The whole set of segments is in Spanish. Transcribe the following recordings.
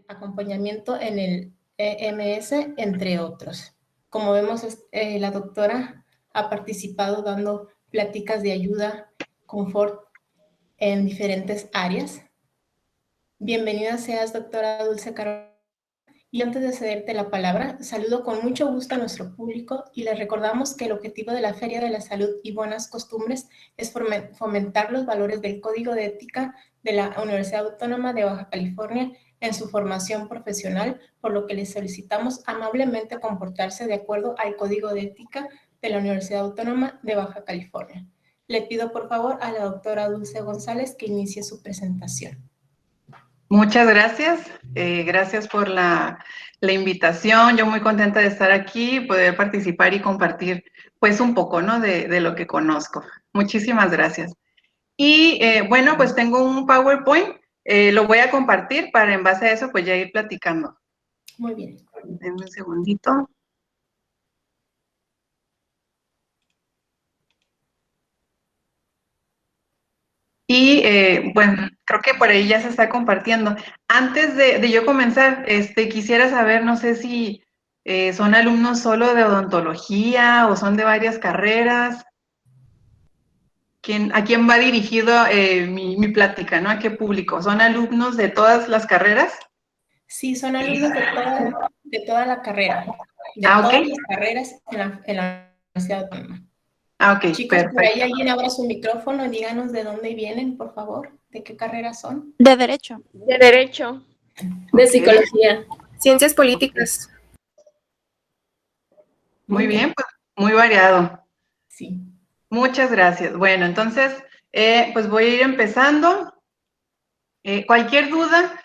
acompañamiento en el EMS, entre otros. Como vemos, la doctora ha participado dando pláticas de ayuda, confort en diferentes áreas. Bienvenida seas, doctora Dulce Carolina. Y antes de cederte la palabra, saludo con mucho gusto a nuestro público y les recordamos que el objetivo de la Feria de la Salud y Buenas Costumbres es fomentar los valores del Código de Ética de la Universidad Autónoma de Baja California en su formación profesional, por lo que les solicitamos amablemente comportarse de acuerdo al Código de Ética de la Universidad Autónoma de Baja California. Le pido por favor a la doctora Dulce González que inicie su presentación. Muchas gracias. Gracias por la invitación. Yo muy contenta de estar aquí, poder participar y compartir pues un poco, ¿no? de lo que conozco. Muchísimas gracias. Y bueno, pues tengo un PowerPoint. Lo voy a compartir para en base a eso pues ya ir platicando. Muy bien. Denme un segundito. Y bueno, creo que por ahí ya se está compartiendo. Antes de yo comenzar, quisiera saber, no sé si son alumnos solo de odontología o son de varias carreras. ¿A quién va dirigido mi plática, ¿no? ¿A qué público? ¿Son alumnos de todas las carreras? Sí, son alumnos de toda la carrera, de Ah, todas ok. las carreras en la Universidad Autónoma. Ah, ok, Chicos, por ahí perfecto. alguien abra su micrófono y díganos de dónde vienen, por favor, de qué carreras son. De Derecho. De Derecho. De Ok. Psicología. Ciencias Políticas. Muy bien, pues muy variado. Sí. Muchas gracias. Bueno, entonces, pues voy a ir empezando. Cualquier duda,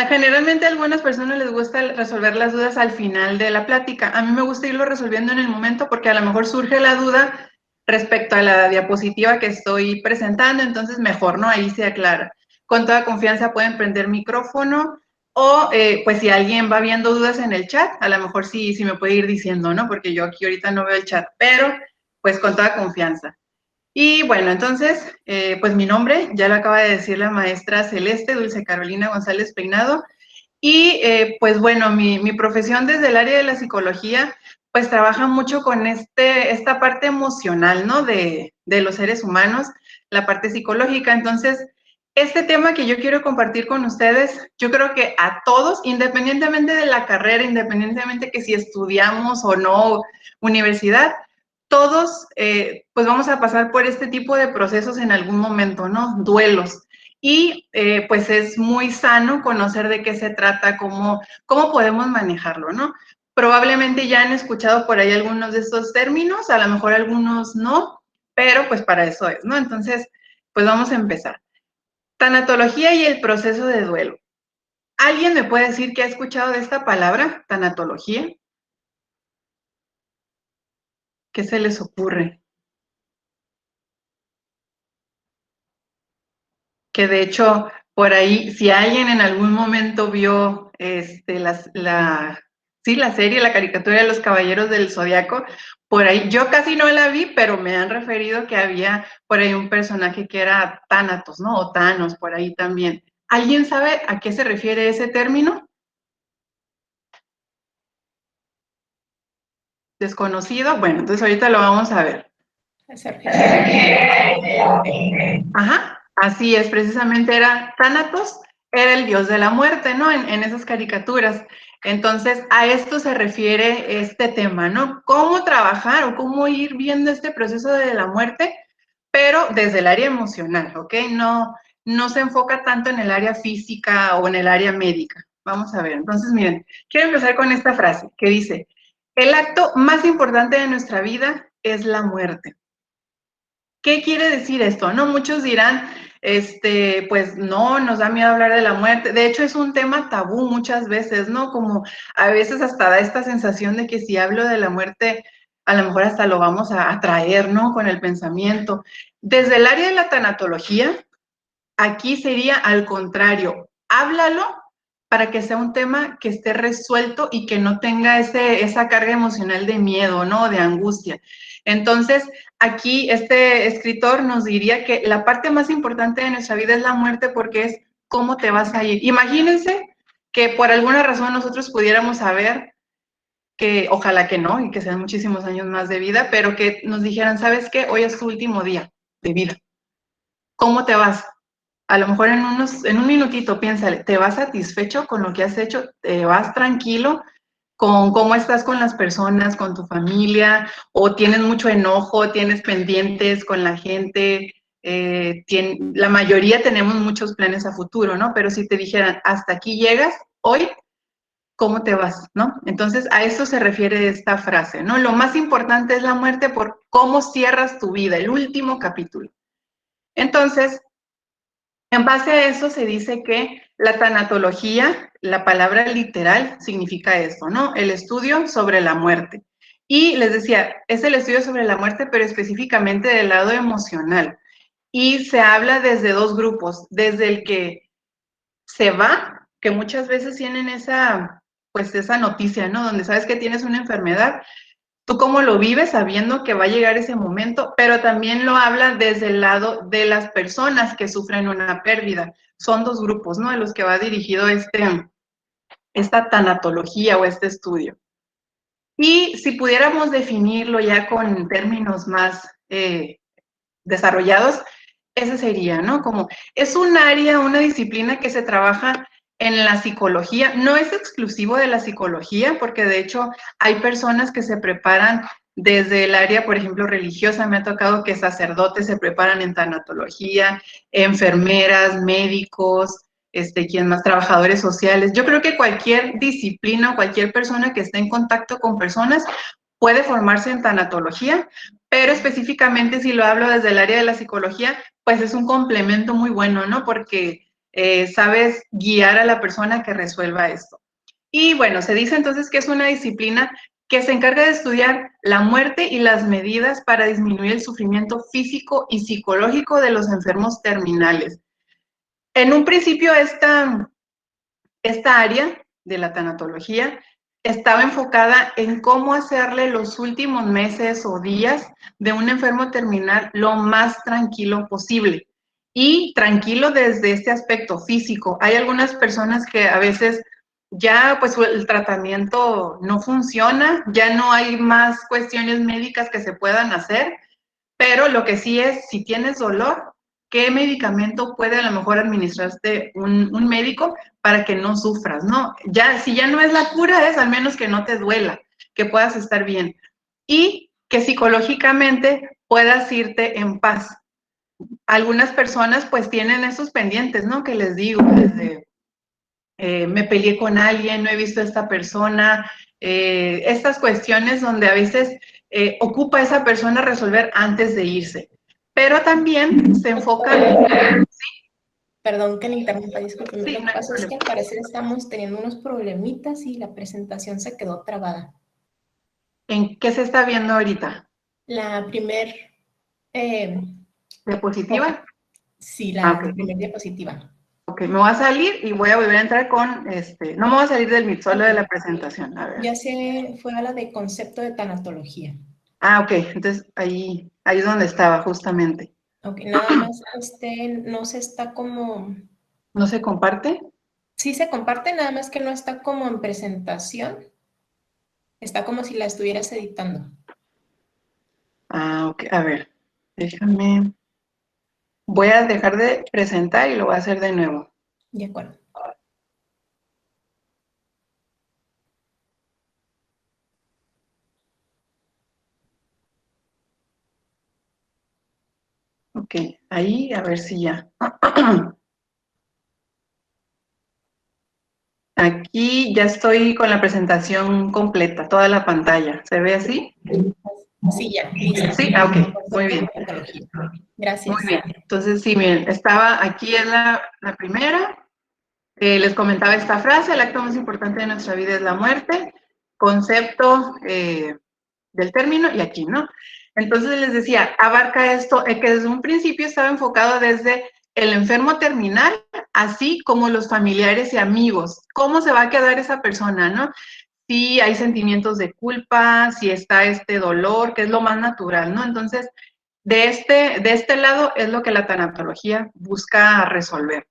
generalmente a algunas personas les gusta resolver las dudas al final de la plática. A mí me gusta irlo resolviendo en el momento porque a lo mejor surge la duda respecto a la diapositiva que estoy presentando, entonces mejor, ¿no? Ahí se aclara. Con toda confianza pueden prender micrófono o pues si alguien va viendo dudas en el chat, a lo mejor sí me puede ir diciendo, ¿no? Porque yo aquí ahorita no veo el chat, pero pues con toda confianza. Y bueno, entonces, pues mi nombre, ya lo acaba de decir la maestra Celeste, Dulce Carolina González Peinado, y pues bueno, mi profesión desde el área de la psicología, pues trabaja mucho con esta parte emocional, ¿no? De los seres humanos, la parte psicológica. Entonces, este tema que yo quiero compartir con ustedes, yo creo que a todos, independientemente de la carrera, independientemente que si estudiamos o no universidad, todos pues vamos a pasar por este tipo de procesos en algún momento, ¿no? Duelos. Y pues es muy sano conocer de qué se trata, cómo podemos manejarlo, ¿no? Probablemente ya han escuchado por ahí algunos de estos términos, a lo mejor algunos no, pero pues para eso es, ¿no? Entonces, pues vamos a empezar. Tanatología y el proceso de duelo. ¿Alguien me puede decir que ha escuchado de esta palabra, tanatología? ¿Qué se les ocurre? Que de hecho, por ahí, si alguien en algún momento vio la serie, la caricatura de los Caballeros del Zodiaco, por ahí, yo casi no la vi, pero me han referido que había por ahí un personaje que era Thanatos, ¿no? O Thanos, por ahí también. ¿Alguien sabe a qué se refiere ese término? ¿Desconocido? Bueno, entonces ahorita lo vamos a ver. Ajá, así es, precisamente era Thanatos, era el dios de la muerte, ¿no? En esas caricaturas. Entonces, a esto se refiere este tema, ¿no? Cómo trabajar o cómo ir viendo este proceso de la muerte, pero desde el área emocional, ¿ok? No se enfoca tanto en el área física o en el área médica. Vamos a ver, entonces miren, quiero empezar con esta frase que dice, el acto más importante de nuestra vida es la muerte. ¿Qué quiere decir esto? No, muchos dirán, pues no, nos da miedo hablar de la muerte. De hecho, es un tema tabú muchas veces, ¿no? Como a veces hasta da esta sensación de que si hablo de la muerte, a lo mejor hasta lo vamos a atraer, ¿no? Con el pensamiento. Desde el área de la tanatología, aquí sería al contrario, háblalo para que sea un tema que esté resuelto y que no tenga esa carga emocional de miedo, ¿no? De angustia. Entonces, aquí este escritor nos diría que la parte más importante de nuestra vida es la muerte porque es cómo te vas a ir. Imagínense que por alguna razón nosotros pudiéramos saber que, ojalá que no, y que sean muchísimos años más de vida, pero que nos dijeran, ¿sabes qué? Hoy es tu último día de vida. ¿Cómo te vas? A lo mejor en un minutito piénsale, ¿te vas satisfecho con lo que has hecho? ¿Te vas tranquilo con cómo estás con las personas, con tu familia? ¿O tienes mucho enojo, tienes pendientes con la gente? La mayoría tenemos muchos planes a futuro, ¿no? Pero si te dijeran, hasta aquí llegas, hoy, ¿cómo te vas? ¿No? Entonces, a eso se refiere esta frase, ¿no? Lo más importante es la muerte por cómo cierras tu vida, el último capítulo. Entonces, en base a eso se dice que la tanatología, la palabra literal, significa esto, ¿no? El estudio sobre la muerte. Y les decía, es el estudio sobre la muerte, pero específicamente del lado emocional. Y se habla desde dos grupos, desde el que se va, que muchas veces tienen esa, pues esa noticia, ¿no? Donde sabes que tienes una enfermedad, tú cómo lo vives sabiendo que va a llegar ese momento, pero también lo habla desde el lado de las personas que sufren una pérdida. Son dos grupos, ¿no? De los que va dirigido esta tanatología o este estudio. Y si pudiéramos definirlo ya con términos más desarrollados, ese sería, ¿no? Como es un área, una disciplina que se trabaja en la psicología, no es exclusivo de la psicología, porque de hecho hay personas que se preparan desde el área, por ejemplo, religiosa. Me ha tocado que sacerdotes se preparan en tanatología, enfermeras, médicos, ¿quién más? Trabajadores sociales. Yo creo que cualquier disciplina, cualquier persona que esté en contacto con personas puede formarse en tanatología, pero específicamente si lo hablo desde el área de la psicología, pues es un complemento muy bueno, ¿no? Porque sabes guiar a la persona que resuelva esto. Y bueno, se dice entonces que es una disciplina que se encarga de estudiar la muerte y las medidas para disminuir el sufrimiento físico y psicológico de los enfermos terminales. En un principio, esta área de la tanatología estaba enfocada en cómo hacerle los últimos meses o días de un enfermo terminal lo más tranquilo posible. Y tranquilo desde este aspecto físico. Hay algunas personas que a veces ya pues el tratamiento no funciona, ya no hay más cuestiones médicas que se puedan hacer, pero lo que sí es, si tienes dolor, ¿qué medicamento puede a lo mejor administrarte un médico para que no sufras, ¿no? Ya, si ya no es la cura, es al menos que no te duela, que puedas estar bien. Y que psicológicamente puedas irte en paz. Algunas personas pues tienen esos pendientes, ¿no? Que les digo, desde me peleé con alguien, no he visto a esta persona, estas cuestiones donde a veces ocupa esa persona resolver antes de irse. Pero también se enfoca... Perdón que le interrumpa, discúlpeme. Sí, Lo que no hay pasa es que problema. al parecer estamos teniendo unos problemitas y la presentación se quedó trabada. ¿En qué se está viendo ahorita? La primer... ¿Diapositiva? sí, la Ok. primer diapositiva. Ok, me voy a salir y voy a volver a entrar con, no me voy a salir del Meet, solo de la Ok. presentación, a ver. Ya se fue a la de concepto de tanatología. Ah, ok, entonces ahí es donde estaba justamente. Ok, nada más no se está como... ¿No se comparte? Sí se comparte, nada más que no está como en presentación. Está como si la estuvieras editando. Ah, ok, a ver, déjame. Voy a dejar de presentar y lo voy a hacer de nuevo. De acuerdo. Ok, ahí a ver si ya. Aquí ya estoy con la presentación completa, toda la pantalla. ¿Se ve así? Sí, ya, listo. Sí, ah, ok, muy Concepto de bien. tanatología. Muy Gracias. bien. Entonces, sí, miren, estaba aquí en la primera. Les comentaba esta frase: el acto más importante de nuestra vida es la muerte. Concepto del término, y aquí, ¿no? Entonces les decía, abarca esto, que desde un principio estaba enfocado desde el enfermo terminal, así como los familiares y amigos. ¿Cómo se va a quedar esa persona, no? Si hay sentimientos de culpa, si está este dolor, que es lo más natural, ¿no? Entonces, de este lado es lo que la tanatología busca resolver.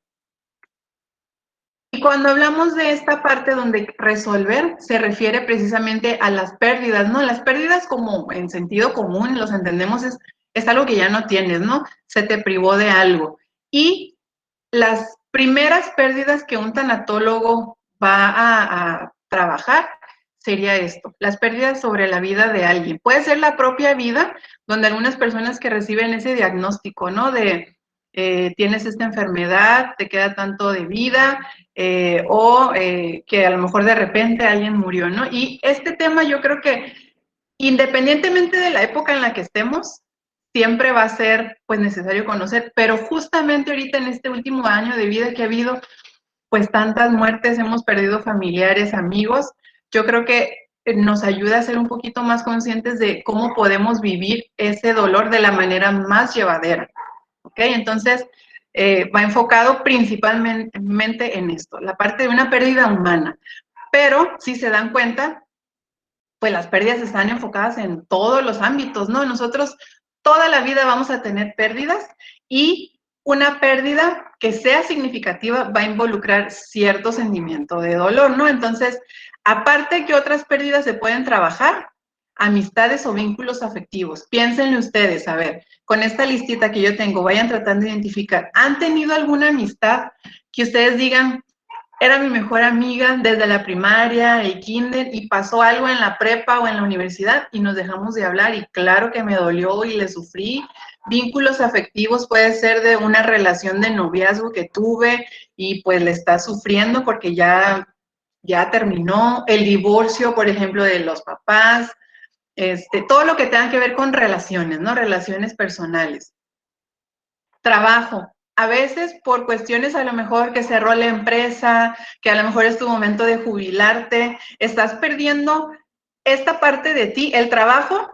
Y cuando hablamos de esta parte donde resolver, se refiere precisamente a las pérdidas, ¿no? Las pérdidas como en sentido común, los entendemos, es algo que ya no tienes, ¿no? Se te privó de algo. Y las primeras pérdidas que un tanatólogo va a trabajar sería esto, las pérdidas sobre la vida de alguien. Puede ser la propia vida, donde algunas personas que reciben ese diagnóstico, ¿no? De tienes esta enfermedad, te queda tanto de vida, o que a lo mejor de repente alguien murió, ¿no? Y este tema yo creo que independientemente de la época en la que estemos, siempre va a ser pues necesario conocer, pero justamente ahorita en este último año de vida que ha habido pues tantas muertes, hemos perdido familiares, amigos, yo creo que nos ayuda a ser un poquito más conscientes de cómo podemos vivir ese dolor de la manera más llevadera, ¿ok? Entonces, va enfocado principalmente en esto, la parte de una pérdida humana, pero si se dan cuenta, pues las pérdidas están enfocadas en todos los ámbitos, ¿no? Nosotros toda la vida vamos a tener pérdidas y una pérdida que sea significativa va a involucrar cierto sentimiento de dolor, ¿no? Entonces, aparte que otras pérdidas se pueden trabajar, amistades o vínculos afectivos. Piénsenlo ustedes, a ver, con esta listita que yo tengo, vayan tratando de identificar, ¿han tenido alguna amistad que ustedes digan, era mi mejor amiga desde la primaria, el kinder, y pasó algo en la prepa o en la universidad y nos dejamos de hablar y claro que me dolió y le sufrí? Vínculos afectivos puede ser de una relación de noviazgo que tuve y pues le está sufriendo porque ya terminó. El divorcio, por ejemplo, de los papás, todo lo que tenga que ver con relaciones, ¿no? Relaciones personales. Trabajo. A veces por cuestiones a lo mejor que cerró la empresa, que a lo mejor es tu momento de jubilarte, estás perdiendo esta parte de ti. El trabajo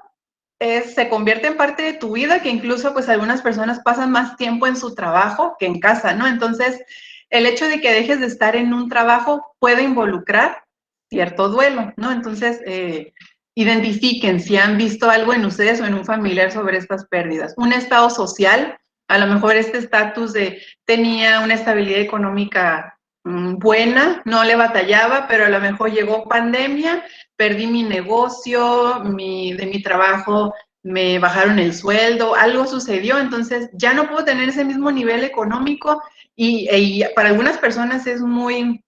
se convierte en parte de tu vida, que incluso pues algunas personas pasan más tiempo en su trabajo que en casa, ¿no? Entonces, el hecho de que dejes de estar en un trabajo puede involucrar cierto duelo, ¿no? Entonces, identifiquen si han visto algo en ustedes o en un familiar sobre estas pérdidas. Un estado social, a lo mejor este estatus de tenía una estabilidad económica buena, no le batallaba, pero a lo mejor llegó pandemia, perdí mi negocio, de mi trabajo me bajaron el sueldo, algo sucedió, entonces ya no puedo tener ese mismo nivel económico y para algunas personas es muy,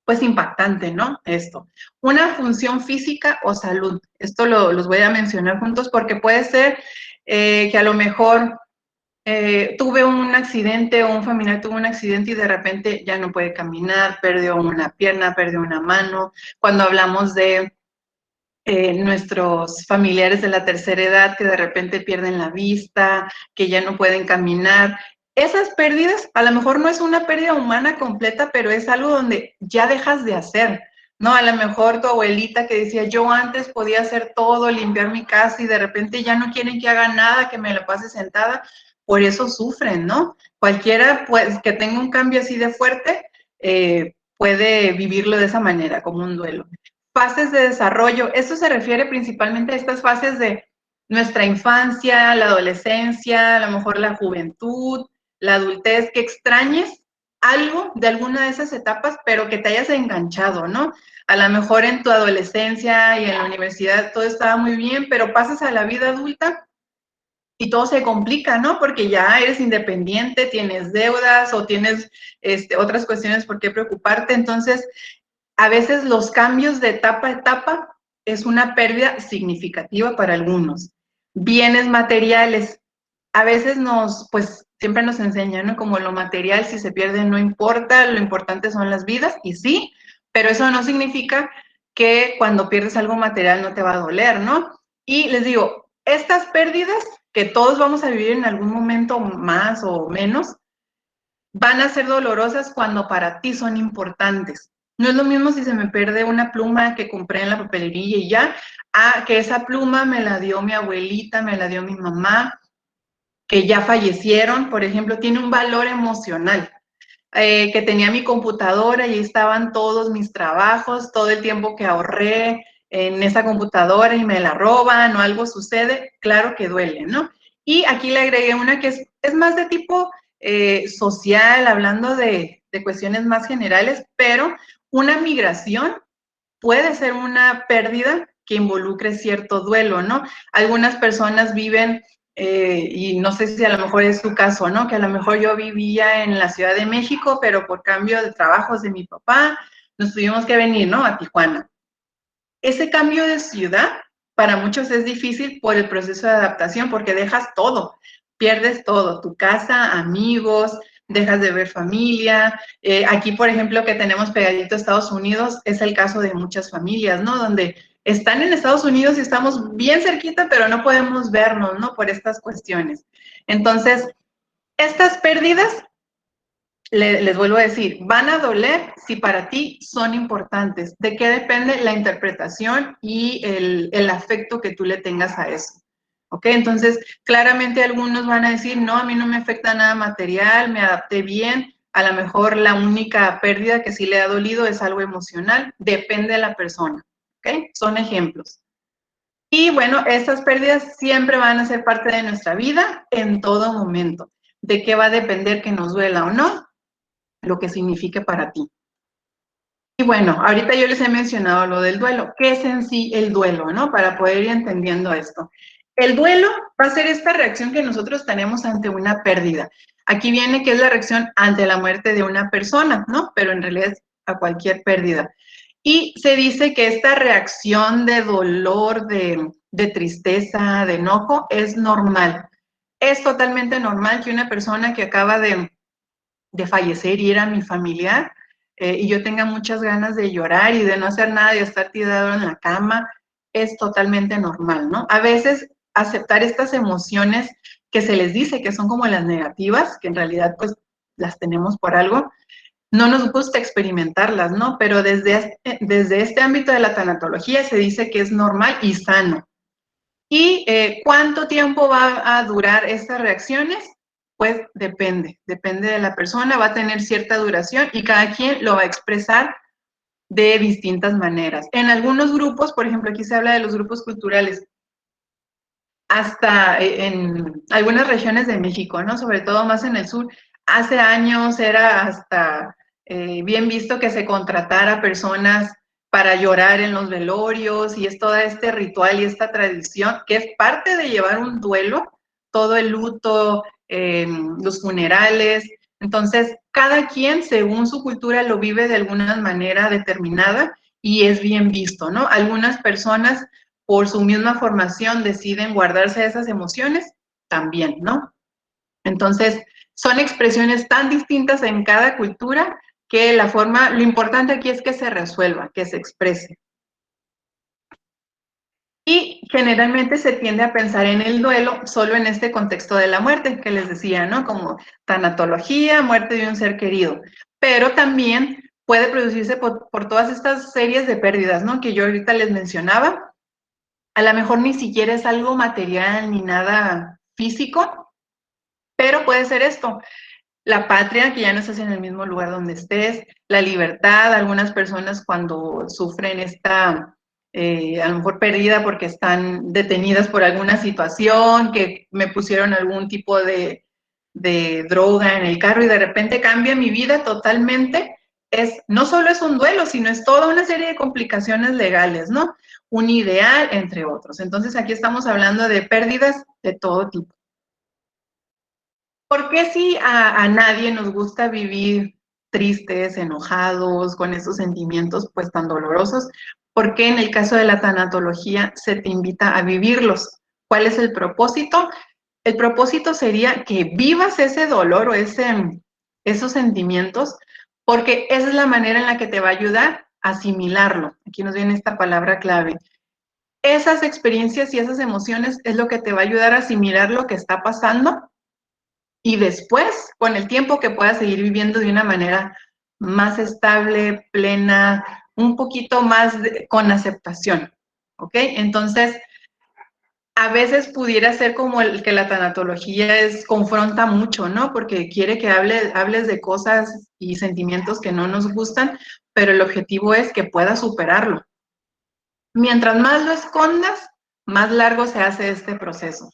pues, impactante, ¿no? Esto. Una función física o salud. Esto los voy a mencionar juntos porque puede ser que a lo mejor tuve un accidente o un familiar tuvo un accidente y de repente ya no puede caminar, perdió una pierna, perdió una mano. Cuando hablamos de nuestros familiares de la tercera edad que de repente pierden la vista, que ya no pueden caminar. Esas pérdidas, a lo mejor no es una pérdida humana completa, pero es algo donde ya dejas de hacer, ¿no? A lo mejor tu abuelita que decía, yo antes podía hacer todo, limpiar mi casa y de repente ya no quieren que haga nada, que me la pase sentada, por eso sufren, ¿no? Cualquiera pues, que tenga un cambio así de fuerte puede vivirlo de esa manera, como un duelo. Fases de desarrollo, esto se refiere principalmente a estas fases de nuestra infancia, la adolescencia, a lo mejor la juventud, la adultez, que extrañes algo de alguna de esas etapas, pero que te hayas enganchado, ¿no? A lo mejor en tu adolescencia y en la universidad todo estaba muy bien, pero pasas a la vida adulta y todo se complica, ¿no? Porque ya eres independiente, tienes deudas o tienes otras cuestiones por qué preocuparte. Entonces, a veces los cambios de etapa a etapa es una pérdida significativa para algunos. Bienes materiales, a veces pues siempre nos enseñan, ¿no? Como lo material, si se pierde no importa, lo importante son las vidas, y sí, pero eso no significa que cuando pierdes algo material no te va a doler, ¿no? Y les digo, estas pérdidas que todos vamos a vivir en algún momento más o menos, van a ser dolorosas cuando para ti son importantes. No es lo mismo si se me pierde una pluma que compré en la papelería y ya, a que esa pluma me la dio mi abuelita, me la dio mi mamá, que ya fallecieron, por ejemplo, tiene un valor emocional. Que tenía mi computadora y estaban todos mis trabajos, todo el tiempo que ahorré en esa computadora y me la roban o algo sucede, claro que duele, ¿no? Y aquí le agregué una que es más de tipo social, hablando de de cuestiones más generales, pero una migración puede ser una pérdida que involucre cierto duelo, ¿no? Algunas personas viven, y no sé si a lo mejor es su caso, ¿no? Que a lo mejor yo vivía en la Ciudad de México, pero por cambio de trabajos de mi papá, nos tuvimos que venir, ¿no? A Tijuana. Ese cambio de ciudad para muchos es difícil por el proceso de adaptación, porque dejas todo, pierdes todo, tu casa, amigos, dejas de ver familia. Aquí, por ejemplo, que tenemos pegadito a Estados Unidos, es el caso de muchas familias, ¿no? Donde están en Estados Unidos y estamos bien cerquita, pero no podemos vernos, ¿no? Por estas cuestiones. Entonces, estas pérdidas, les vuelvo a decir, van a doler si para ti son importantes. ¿De qué depende la interpretación y el afecto que tú le tengas a eso? ¿Ok? Entonces, claramente algunos van a decir, no, a mí no me afecta nada material, me adapté bien. A lo mejor la única pérdida que sí le ha dolido es algo emocional. Depende de la persona. ¿Ok? Son ejemplos. Y bueno, estas pérdidas siempre van a ser parte de nuestra vida en todo momento. ¿De qué va a depender que nos duela o no? Lo que signifique para ti. Y bueno, ahorita yo les he mencionado lo del duelo. ¿Qué es en sí el duelo, no? Para poder ir entendiendo esto. El duelo va a ser esta reacción que nosotros tenemos ante una pérdida. Aquí viene que es la reacción ante la muerte de una persona, ¿no? Pero en realidad es a cualquier pérdida. Y se dice que esta reacción de dolor, de tristeza, de enojo, es normal. Es totalmente normal que una persona que acaba de fallecer y era mi familiar, y yo tenga muchas ganas de llorar y de no hacer nada, de estar tirado en la cama, es totalmente normal, ¿no? A veces aceptar estas emociones que se les dice que son como las negativas, que en realidad pues las tenemos por algo, no nos gusta experimentarlas, ¿no? Pero desde este ámbito de la tanatología se dice que es normal y sano. ¿Y cuánto tiempo va a durar estas reacciones? Pues depende de la persona, va a tener cierta duración y cada quien lo va a expresar de distintas maneras. En algunos grupos, por ejemplo, aquí se habla de los grupos culturales, hasta en algunas regiones de México, ¿no? Sobre todo más en el sur, hace años era hasta bien visto que se contratara personas para llorar en los velorios y es todo este ritual y esta tradición que es parte de llevar un duelo, todo el luto, los funerales. Entonces, cada quien, según su cultura, lo vive de alguna manera determinada y es bien visto, ¿no? Algunas personas, por su misma formación, deciden guardarse esas emociones también, ¿no? Entonces, son expresiones tan distintas en cada cultura que lo importante aquí es que se resuelva, que se exprese. Y generalmente se tiende a pensar en el duelo solo en este contexto de la muerte, que les decía, ¿no? Como tanatología, muerte de un ser querido. Pero también puede producirse por todas estas series de pérdidas, ¿no? Que yo ahorita les mencionaba. A lo mejor ni siquiera es algo material ni nada físico, pero puede ser esto. La patria, que ya no estás en el mismo lugar donde estés, la libertad, algunas personas cuando sufren esta, a lo mejor pérdida porque están detenidas por alguna situación, que me pusieron algún tipo de droga en el carro y de repente cambia mi vida totalmente, no solo es un duelo, sino es toda una serie de complicaciones legales, ¿no? Un ideal, entre otros. Entonces aquí estamos hablando de pérdidas de todo tipo. ¿Por qué si a nadie nos gusta vivir tristes, enojados, con esos sentimientos pues tan dolorosos? ¿Por qué en el caso de la tanatología se te invita a vivirlos? ¿Cuál es el propósito? El propósito sería que vivas ese dolor o esos sentimientos, porque esa es la manera en la que te va a ayudar a asimilarlo. Aquí nos viene esta palabra clave. Esas experiencias y esas emociones es lo que te va a ayudar a asimilar lo que está pasando y después, con el tiempo, que puedas seguir viviendo de una manera más estable, plena, un poquito más con aceptación, ¿ok? Entonces, a veces pudiera ser como el que la tanatología confronta mucho, ¿no? Porque quiere que hables de cosas y sentimientos que no nos gustan, pero el objetivo es que puedas superarlo. Mientras más lo escondas, más largo se hace este proceso.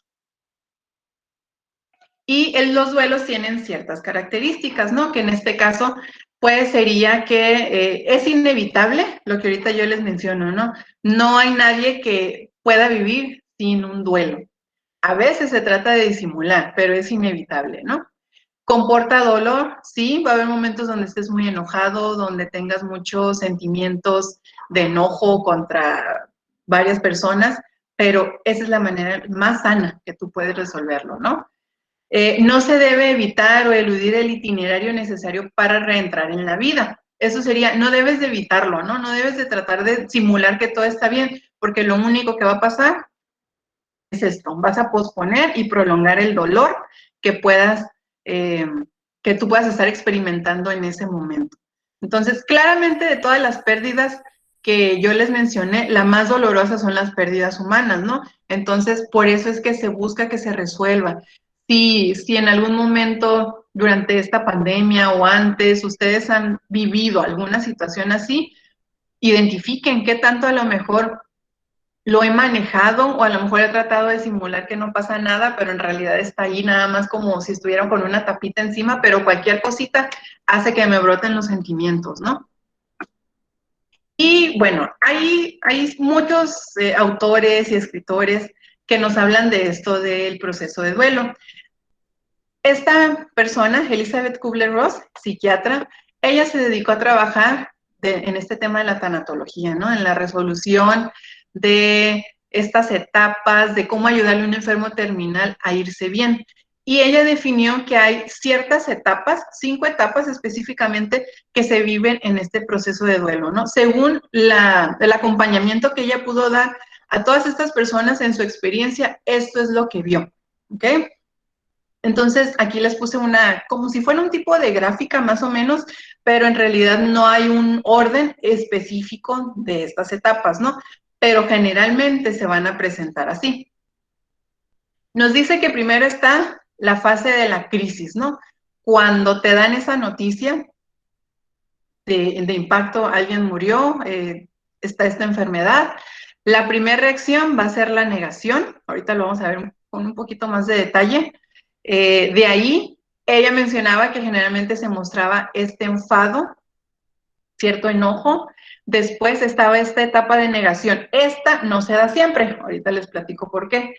Y los duelos tienen ciertas características, ¿no? Que en este caso pues sería que es inevitable lo que ahorita yo les menciono, ¿no? No hay nadie que pueda vivir sin un duelo. A veces se trata de disimular, pero es inevitable, ¿no? Comporta dolor, sí, va a haber momentos donde estés muy enojado, donde tengas muchos sentimientos de enojo contra varias personas, pero esa es la manera más sana que tú puedes resolverlo, ¿no? No se debe evitar o eludir el itinerario necesario para reentrar en la vida. Eso sería, no debes de evitarlo, ¿no? No debes de tratar de simular que todo está bien, porque lo único que va a pasar es esto, vas a posponer y prolongar el dolor que puedas, que tú puedas estar experimentando en ese momento. Entonces, claramente de todas las pérdidas que yo les mencioné, la más dolorosa son las pérdidas humanas, ¿no? Entonces, por eso es que se busca que se resuelva. Si en algún momento durante esta pandemia o antes ustedes han vivido alguna situación así, identifiquen qué tanto a lo mejor lo he manejado o a lo mejor he tratado de simular que no pasa nada, pero en realidad está ahí nada más como si estuvieran con una tapita encima, pero cualquier cosita hace que me broten los sentimientos, ¿no? Y bueno, hay muchos autores y escritores que nos hablan de esto del proceso de duelo. Esta persona, Elizabeth Kubler-Ross, psiquiatra, ella se dedicó a trabajar en este tema de la tanatología, ¿no? En la resolución de estas etapas, de cómo ayudarle a un enfermo terminal a irse bien. Y ella definió que hay ciertas etapas, 5 etapas específicamente, que se viven en este proceso de duelo, ¿no? Según el acompañamiento que ella pudo dar a todas estas personas en su experiencia, esto es lo que vio, ¿ok? Entonces, aquí les puse como si fuera un tipo de gráfica más o menos, pero en realidad no hay un orden específico de estas etapas, ¿no? Pero generalmente se van a presentar así. Nos dice que primero está la fase de la crisis, ¿no? Cuando te dan esa noticia de impacto, alguien murió, está esta enfermedad, la primera reacción va a ser la negación. Ahorita lo vamos a ver con un poquito más de detalle. De ahí, ella mencionaba que generalmente se mostraba este enfado, cierto enojo. Después estaba esta etapa de negación. Esta no se da siempre. Ahorita les platico por qué.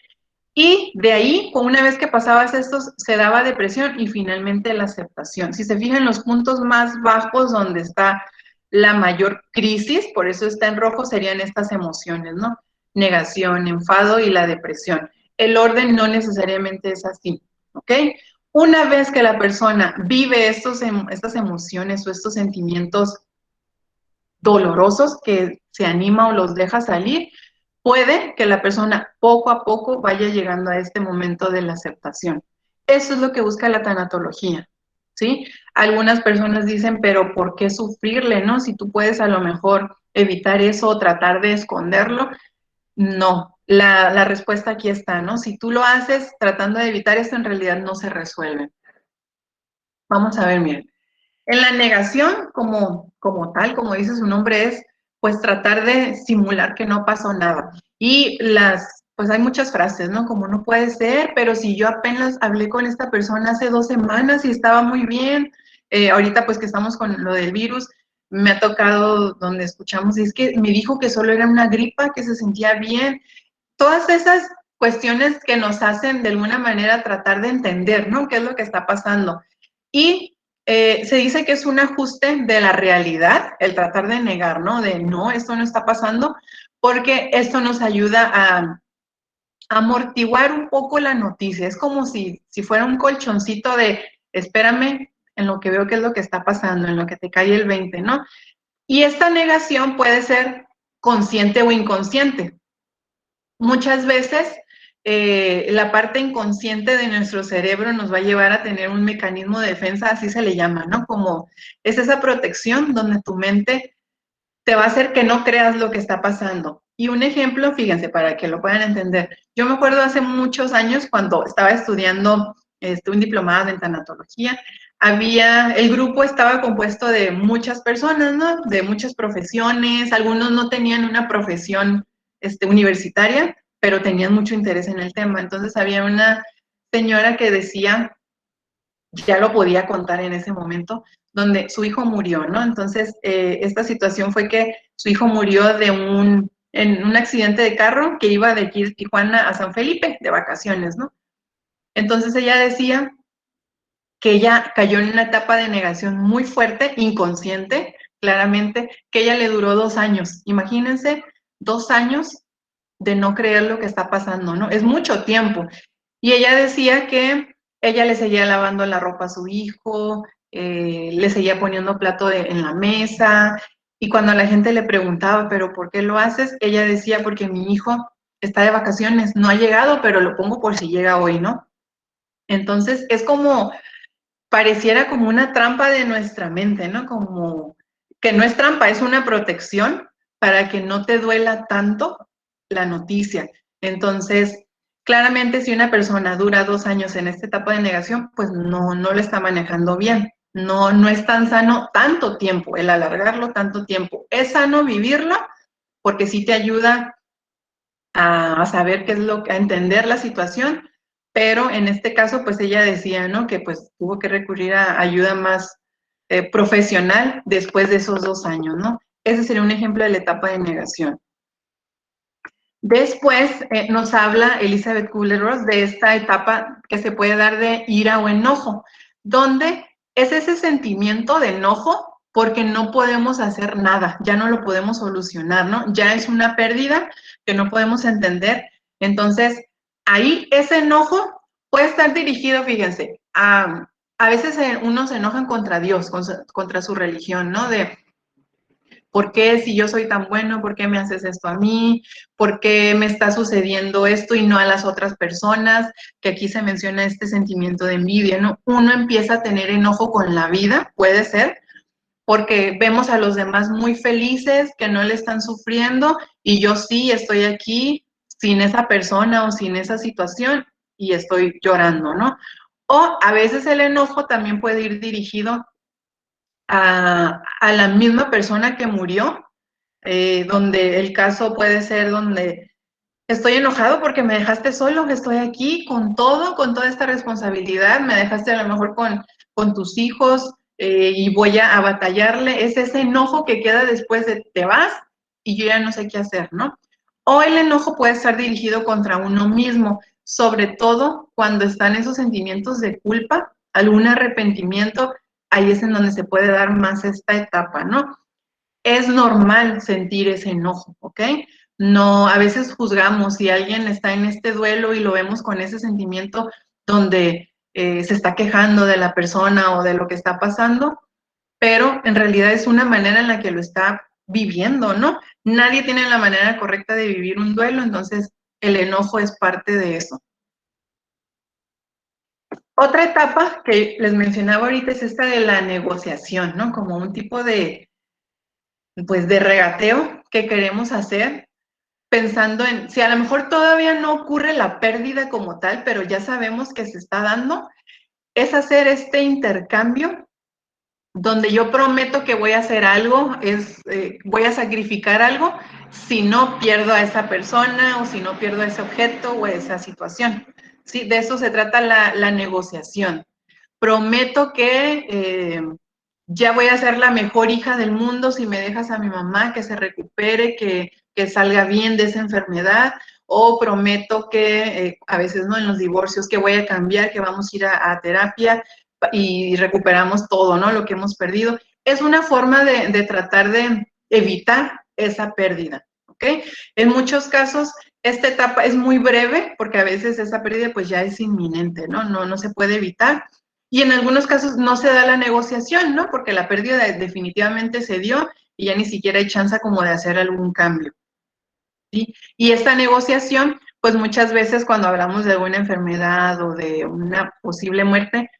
Y de ahí, una vez que pasabas estos, se daba depresión y finalmente la aceptación. Si se fijan, los puntos más bajos donde está la mayor crisis, por eso está en rojo, serían estas emociones, ¿no? Negación, enfado y la depresión. El orden no necesariamente es así, ¿ok? Una vez que la persona vive estas emociones o estos sentimientos dolorosos que se anima o los deja salir, puede que la persona poco a poco vaya llegando a este momento de la aceptación. Eso es lo que busca la tanatología, ¿sí? Algunas personas dicen, pero ¿por qué sufrirle, no? Si tú puedes a lo mejor evitar eso o tratar de esconderlo. No, la respuesta aquí está, ¿no? Si tú lo haces tratando de evitar esto, en realidad no se resuelve. Vamos a ver, miren. En la negación, como tal, como dice su nombre, es pues tratar de simular que no pasó nada. Y pues hay muchas frases, ¿no? Como no puede ser, pero si yo apenas hablé con esta persona hace 2 semanas y estaba muy bien, ahorita pues que estamos con lo del virus, me ha tocado donde escuchamos, y es que me dijo que solo era una gripa, que se sentía bien. Todas esas cuestiones que nos hacen de alguna manera tratar de entender, ¿no? ¿Qué es lo que está pasando? Y se dice que es un ajuste de la realidad, el tratar de negar, ¿no? De no, esto no está pasando, porque esto nos ayuda a amortiguar un poco la noticia. Es como si fuera un colchoncito de, espérame, en lo que veo qué es lo que está pasando, en lo que te cae el 20, ¿no? Y esta negación puede ser consciente o inconsciente. Muchas veces la parte inconsciente de nuestro cerebro nos va a llevar a tener un mecanismo de defensa, así se le llama, ¿no? Como es esa protección donde tu mente te va a hacer que no creas lo que está pasando. Y un ejemplo, fíjense, para que lo puedan entender. Yo me acuerdo hace muchos años cuando estaba estudiando un diplomado en tanatología, el grupo estaba compuesto de muchas personas, ¿no? De muchas profesiones, algunos no tenían una profesión universitaria, pero tenían mucho interés en el tema. Entonces había una señora que decía, ya lo podía contar en ese momento, donde su hijo murió, ¿no? Entonces, esta situación fue que su hijo murió en un accidente de carro que iba de aquí de Tijuana a San Felipe, de vacaciones, ¿no? Entonces ella decía que ella cayó en una etapa de negación muy fuerte, inconsciente, claramente, que ella le duró 2 años. Imagínense, 2 años de no creer lo que está pasando, ¿no? Es mucho tiempo. Y ella decía que ella le seguía lavando la ropa a su hijo, le seguía poniendo plato en la mesa, y cuando la gente le preguntaba, ¿pero por qué lo haces? Ella decía, porque mi hijo está de vacaciones, no ha llegado, pero lo pongo por si llega hoy, ¿no? Entonces, es como, pareciera como una trampa de nuestra mente, ¿no? Como que no es trampa, es una protección para que no te duela tanto la noticia. Entonces, claramente si una persona dura 2 años en esta etapa de negación, pues no lo está manejando bien. No es tan sano tanto tiempo, el alargarlo tanto tiempo. Es sano vivirlo porque sí te ayuda a saber qué es a entender la situación, pero en este caso, pues ella decía, ¿no? Que pues tuvo que recurrir a ayuda más profesional después de esos 2 años, ¿no? Ese sería un ejemplo de la etapa de negación. Después nos habla Elizabeth Kubler-Ross de esta etapa que se puede dar de ira o enojo, donde es ese sentimiento de enojo porque no podemos hacer nada, ya no lo podemos solucionar, ¿no? Ya es una pérdida que no podemos entender. Entonces, ahí ese enojo puede estar dirigido, fíjense, a veces uno se enoja contra Dios, contra su religión, ¿no? De ¿por qué si yo soy tan bueno, por qué me haces esto a mí? ¿Por qué me está sucediendo esto y no a las otras personas? Que aquí se menciona este sentimiento de envidia, ¿no? Uno empieza a tener enojo con la vida, puede ser, porque vemos a los demás muy felices, que no le están sufriendo, y yo sí estoy aquí sin esa persona o sin esa situación y estoy llorando, ¿no? O a veces el enojo también puede ir dirigido a la misma persona que murió, donde el caso puede ser donde estoy enojado porque me dejaste solo, estoy aquí con todo, con toda esta responsabilidad, me dejaste a lo mejor con tus hijos y voy a batallarle, es ese enojo que queda después de te vas y yo ya no sé qué hacer, ¿no? O el enojo puede estar dirigido contra uno mismo, sobre todo cuando están esos sentimientos de culpa, algún arrepentimiento, ahí es en donde se puede dar más esta etapa, ¿no? Es normal sentir ese enojo, ¿ok? No, a veces juzgamos si alguien está en este duelo y lo vemos con ese sentimiento donde se está quejando de la persona o de lo que está pasando, pero en realidad es una manera en la que lo está viviendo, ¿no? Nadie tiene la manera correcta de vivir un duelo, entonces el enojo es parte de eso. Otra etapa que les mencionaba ahorita es esta de la negociación, ¿no? Como un tipo de, pues, de regateo que queremos hacer pensando en, si a lo mejor todavía no ocurre la pérdida como tal, pero ya sabemos que se está dando, es hacer este intercambio donde yo prometo que voy a hacer algo, voy a sacrificar algo si no pierdo a esa persona o si no pierdo a ese objeto o a esa situación. ¿Sí? De eso se trata la negociación. Prometo que ya voy a ser la mejor hija del mundo si me dejas a mi mamá, que se recupere, que salga bien de esa enfermedad, o prometo que a veces no en los divorcios, que voy a cambiar, que vamos a ir a terapia y recuperamos todo, ¿no? Lo que hemos perdido. Es una forma de tratar de evitar esa pérdida, ¿ok? En muchos casos, esta etapa es muy breve porque a veces esa pérdida pues ya es inminente, ¿no? No se puede evitar. Y en algunos casos no se da la negociación, ¿no? Porque la pérdida definitivamente se dio y ya ni siquiera hay chance como de hacer algún cambio. ¿Sí? Y esta negociación, pues muchas veces cuando hablamos de alguna enfermedad o de una posible muerte,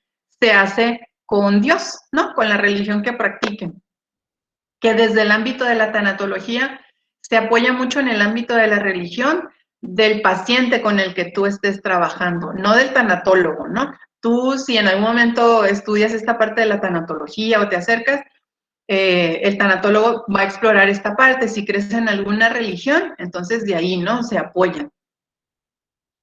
se hace con Dios, ¿no? Con la religión que practiquen. Que desde el ámbito de la tanatología se apoya mucho en el ámbito de la religión del paciente con el que tú estés trabajando, no del tanatólogo, ¿no? Tú, si en algún momento estudias esta parte de la tanatología o te acercas, el tanatólogo va a explorar esta parte. Si crees en alguna religión, entonces de ahí, ¿no? Se apoyan.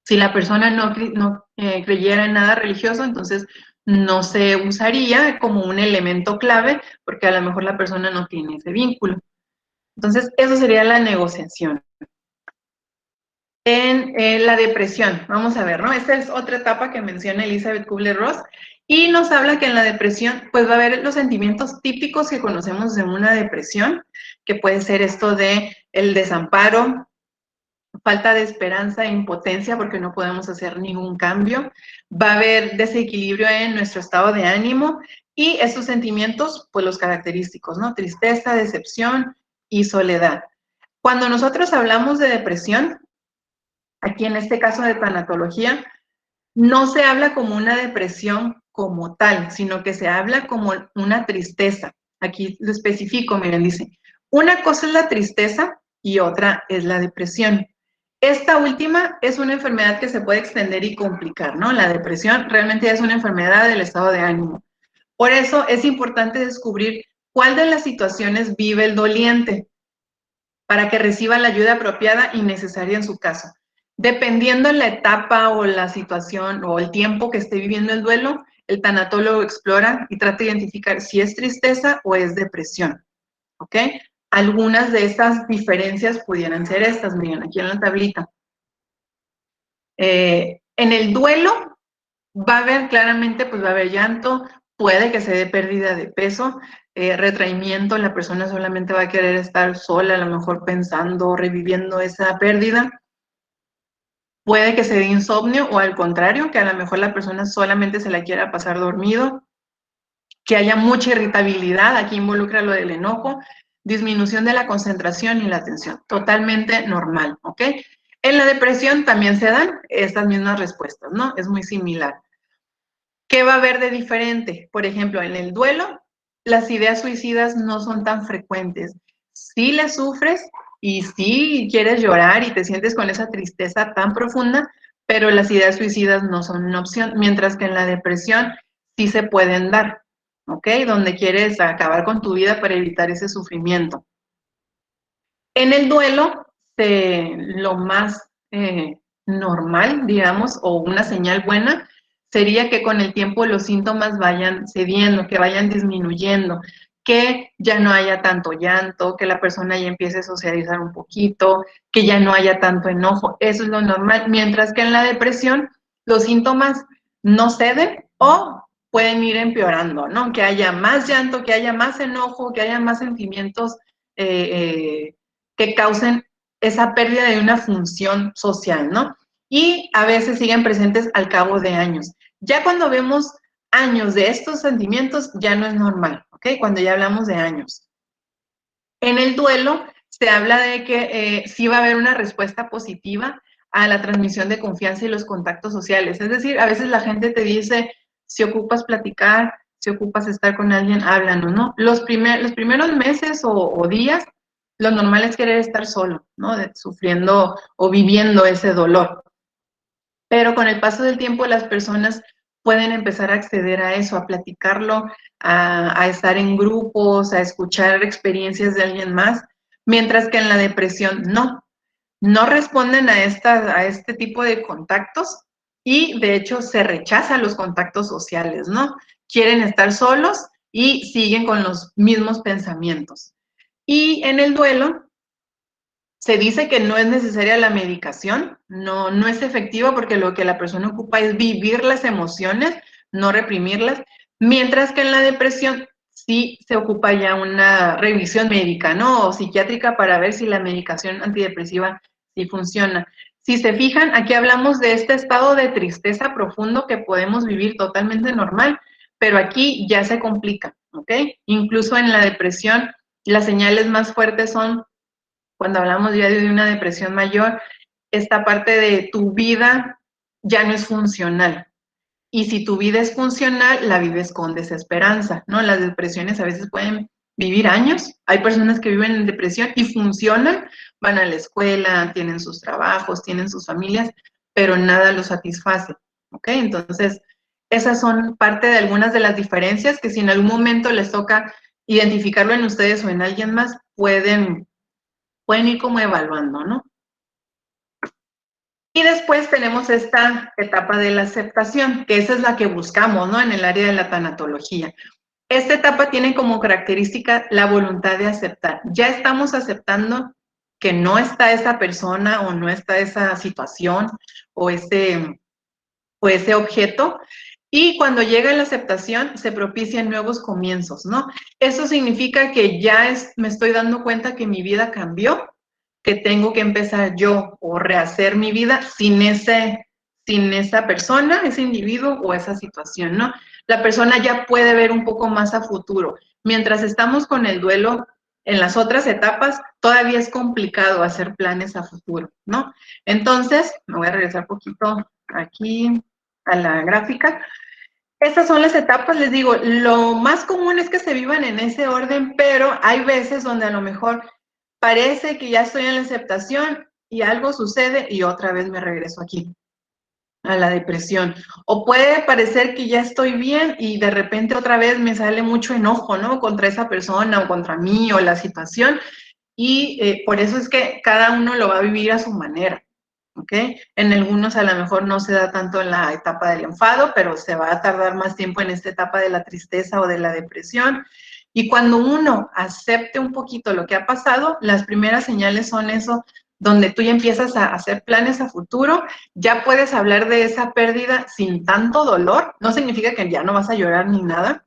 Si la persona no creyera en nada religioso, entonces no se usaría como un elemento clave porque a lo mejor la persona no tiene ese vínculo. Entonces, eso sería la negociación. En la depresión, vamos a ver, ¿no? Esta es otra etapa que menciona Elizabeth Kubler-Ross y nos habla que en la depresión pues va a haber los sentimientos típicos que conocemos de una depresión, que puede ser esto de el desamparo, falta de esperanza e impotencia porque no podemos hacer ningún cambio, va a haber desequilibrio en nuestro estado de ánimo y esos sentimientos pues los característicos, ¿no? Tristeza, decepción y soledad. Cuando nosotros hablamos de depresión, aquí en este caso de tanatología, no se habla como una depresión como tal, sino que se habla como una tristeza. Aquí lo especifico, miren, dice, una cosa es la tristeza y otra es la depresión. Esta última es una enfermedad que se puede extender y complicar, ¿no? La depresión realmente es una enfermedad del estado de ánimo. Por eso es importante descubrir cuál de las situaciones vive el doliente para que reciba la ayuda apropiada y necesaria en su caso. Dependiendo de la etapa o la situación o el tiempo que esté viviendo el duelo, el tanatólogo explora y trata de identificar si es tristeza o es depresión, ¿ok? Algunas de estas diferencias pudieran ser estas, miren, aquí en la tablita. En el duelo va a haber claramente, pues va a haber llanto, puede que se dé pérdida de peso, retraimiento, la persona solamente va a querer estar sola, a lo mejor pensando, reviviendo esa pérdida. Puede que se dé insomnio o al contrario, que a lo mejor la persona solamente se la quiera pasar dormido, que haya mucha irritabilidad, aquí involucra lo del enojo, disminución de la concentración y la atención, totalmente normal, ¿ok? En la depresión también se dan estas mismas respuestas, ¿no? Es muy similar. ¿Qué va a haber de diferente? Por ejemplo, en el duelo, las ideas suicidas no son tan frecuentes. Sí le sufres y sí quieres llorar y te sientes con esa tristeza tan profunda, pero las ideas suicidas no son una opción, mientras que en la depresión sí se pueden dar, ¿ok? Donde quieres acabar con tu vida para evitar ese sufrimiento. En el duelo, lo más normal, digamos, o una señal buena, sería que con el tiempo los síntomas vayan cediendo, que vayan disminuyendo, que ya no haya tanto llanto, que la persona ya empiece a socializar un poquito, que ya no haya tanto enojo. Eso es lo normal, mientras que en la depresión los síntomas no ceden o pueden ir empeorando, ¿no? Que haya más llanto, que haya más enojo, que haya más sentimientos que causen esa pérdida de una función social, ¿no? Y a veces siguen presentes al cabo de años. Ya cuando vemos años de estos sentimientos, ya no es normal, ¿ok? Cuando ya hablamos de años. En el duelo se habla de que sí va a haber una respuesta positiva a la transmisión de confianza y los contactos sociales. Es decir, a veces la gente te dice, si ocupas platicar, si ocupas estar con alguien, háblanos, ¿no? Los primeros meses o días, lo normal es querer estar solo, ¿no? Sufriendo o viviendo ese dolor. Pero con el paso del tiempo las personas pueden empezar a acceder a eso, a platicarlo, a estar en grupos, a escuchar experiencias de alguien más, mientras que en la depresión no responden a este tipo de contactos y de hecho se rechazan los contactos sociales, ¿no? Quieren estar solos y siguen con los mismos pensamientos. Y en el duelo, se dice que no es necesaria la medicación, no es efectiva porque lo que la persona ocupa es vivir las emociones, no reprimirlas, mientras que en la depresión sí se ocupa ya una revisión médica, ¿no? O psiquiátrica para ver si la medicación antidepresiva sí funciona. Si se fijan, aquí hablamos de este estado de tristeza profundo que podemos vivir totalmente normal, pero aquí ya se complica, ¿ok? Incluso en la depresión, las señales más fuertes son cuando hablamos ya de una depresión mayor, esta parte de tu vida ya no es funcional. Y si tu vida es funcional, la vives con desesperanza, ¿no? Las depresiones a veces pueden vivir años. Hay personas que viven en depresión y funcionan, van a la escuela, tienen sus trabajos, tienen sus familias, pero nada los satisface, ¿ok? Entonces, esas son parte de algunas de las diferencias que si en algún momento les toca identificarlo en ustedes o en alguien más, pueden ir como evaluando, ¿no? Y después tenemos esta etapa de la aceptación, que esa es la que buscamos, ¿no? En el área de la tanatología. Esta etapa tiene como característica la voluntad de aceptar. Ya estamos aceptando que no está esa persona o no está esa situación o ese objeto. Y cuando llega la aceptación, se propician nuevos comienzos, ¿no? Eso significa que ya me estoy dando cuenta que mi vida cambió, que tengo que empezar yo o rehacer mi vida sin esa persona, ese individuo o esa situación, ¿no? La persona ya puede ver un poco más a futuro. Mientras estamos con el duelo, en las otras etapas, todavía es complicado hacer planes a futuro, ¿no? Entonces, me voy a regresar un poquito aquí a la gráfica. Estas son las etapas, les digo, lo más común es que se vivan en ese orden, pero hay veces donde a lo mejor parece que ya estoy en la aceptación y algo sucede y otra vez me regreso aquí, a la depresión. O puede parecer que ya estoy bien y de repente otra vez me sale mucho enojo, ¿no? Contra esa persona o contra mí o la situación. Y por eso es que cada uno lo va a vivir a su manera. ¿Ok? En algunos a lo mejor no se da tanto en la etapa del enfado, pero se va a tardar más tiempo en esta etapa de la tristeza o de la depresión. Y cuando uno acepte un poquito lo que ha pasado, las primeras señales son eso, donde tú ya empiezas a hacer planes a futuro, ya puedes hablar de esa pérdida sin tanto dolor. No significa que ya no vas a llorar ni nada,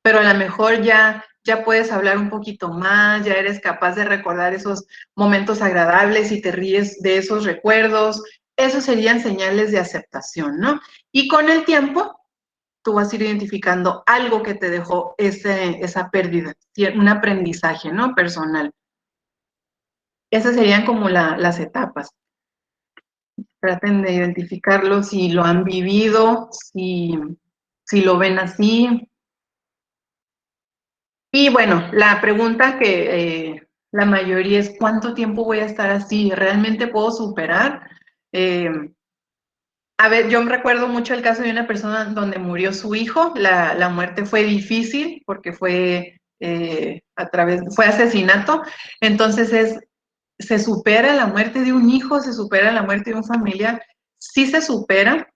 pero a lo mejor ya puedes hablar un poquito más, ya eres capaz de recordar esos momentos agradables y te ríes de esos recuerdos. Esos serían señales de aceptación, ¿no? Y con el tiempo, tú vas a ir identificando algo que te dejó esa pérdida, un aprendizaje, ¿no? Personal. Esas serían como las etapas. Traten de identificarlo si lo han vivido, si lo ven así. Y bueno, la pregunta que la mayoría es, ¿cuánto tiempo voy a estar así? ¿Realmente puedo superar? A ver, yo me recuerdo mucho el caso de una persona donde murió su hijo. La muerte fue difícil porque fue fue asesinato. Entonces se supera la muerte de un hijo, se supera la muerte de un familiar. Sí se supera,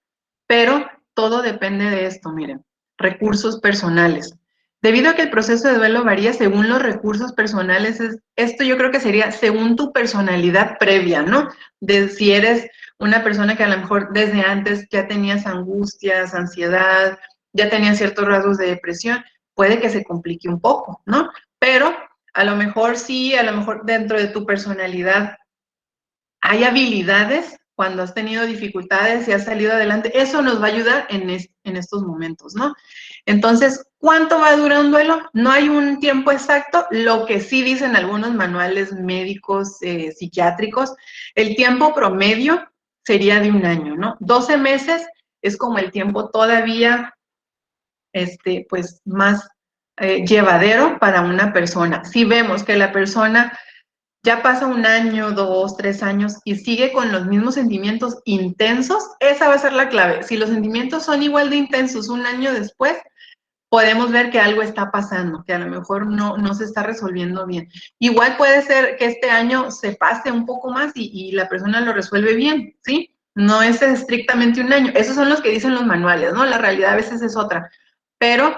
pero todo depende de esto, miren, recursos personales. Debido a que el proceso de duelo varía según los recursos personales, esto yo creo que sería según tu personalidad previa, ¿no? De si eres una persona que a lo mejor desde antes ya tenías angustias, ansiedad, ya tenías ciertos rasgos de depresión, puede que se complique un poco, ¿no? Pero a lo mejor sí, a lo mejor dentro de tu personalidad hay habilidades cuando has tenido dificultades y has salido adelante, eso nos va a ayudar en estos momentos, ¿no? Entonces, ¿cuánto va a durar un duelo? No hay un tiempo exacto, lo que sí dicen algunos manuales médicos, psiquiátricos, el tiempo promedio sería de 1 año, ¿no? 12 meses es como el tiempo todavía, pues, más llevadero para una persona. Si vemos que la persona ya pasa 1 año, 2, 3 años y sigue con los mismos sentimientos intensos, esa va a ser la clave. Si los sentimientos son igual de intensos 1 año después, podemos ver que algo está pasando, que a lo mejor no se está resolviendo bien. Igual puede ser que este año se pase un poco más y la persona lo resuelve bien, ¿sí? No es estrictamente 1 año. Esos son los que dicen los manuales, ¿no? La realidad a veces es otra. Pero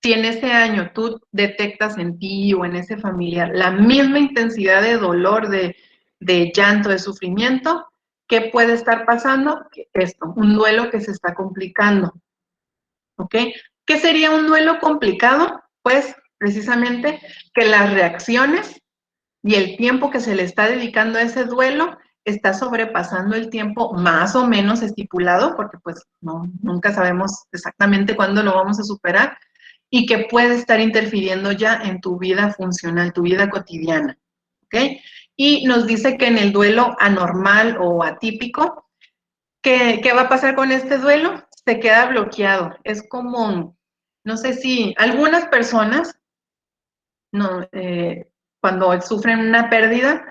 si en ese año tú detectas en ti o en ese familiar la misma intensidad de dolor, de llanto, de sufrimiento, ¿qué puede estar pasando? Esto, un duelo que se está complicando, ¿ok? ¿Qué sería un duelo complicado? Pues precisamente que las reacciones y el tiempo que se le está dedicando a ese duelo está sobrepasando el tiempo más o menos estipulado, porque pues nunca sabemos exactamente cuándo lo vamos a superar, y que puede estar interfiriendo ya en tu vida funcional, tu vida cotidiana, ¿ok? Y nos dice que en el duelo anormal o atípico, ¿qué va a pasar con este duelo? Se queda bloqueado. Es como, no sé si algunas personas, no, cuando sufren una pérdida,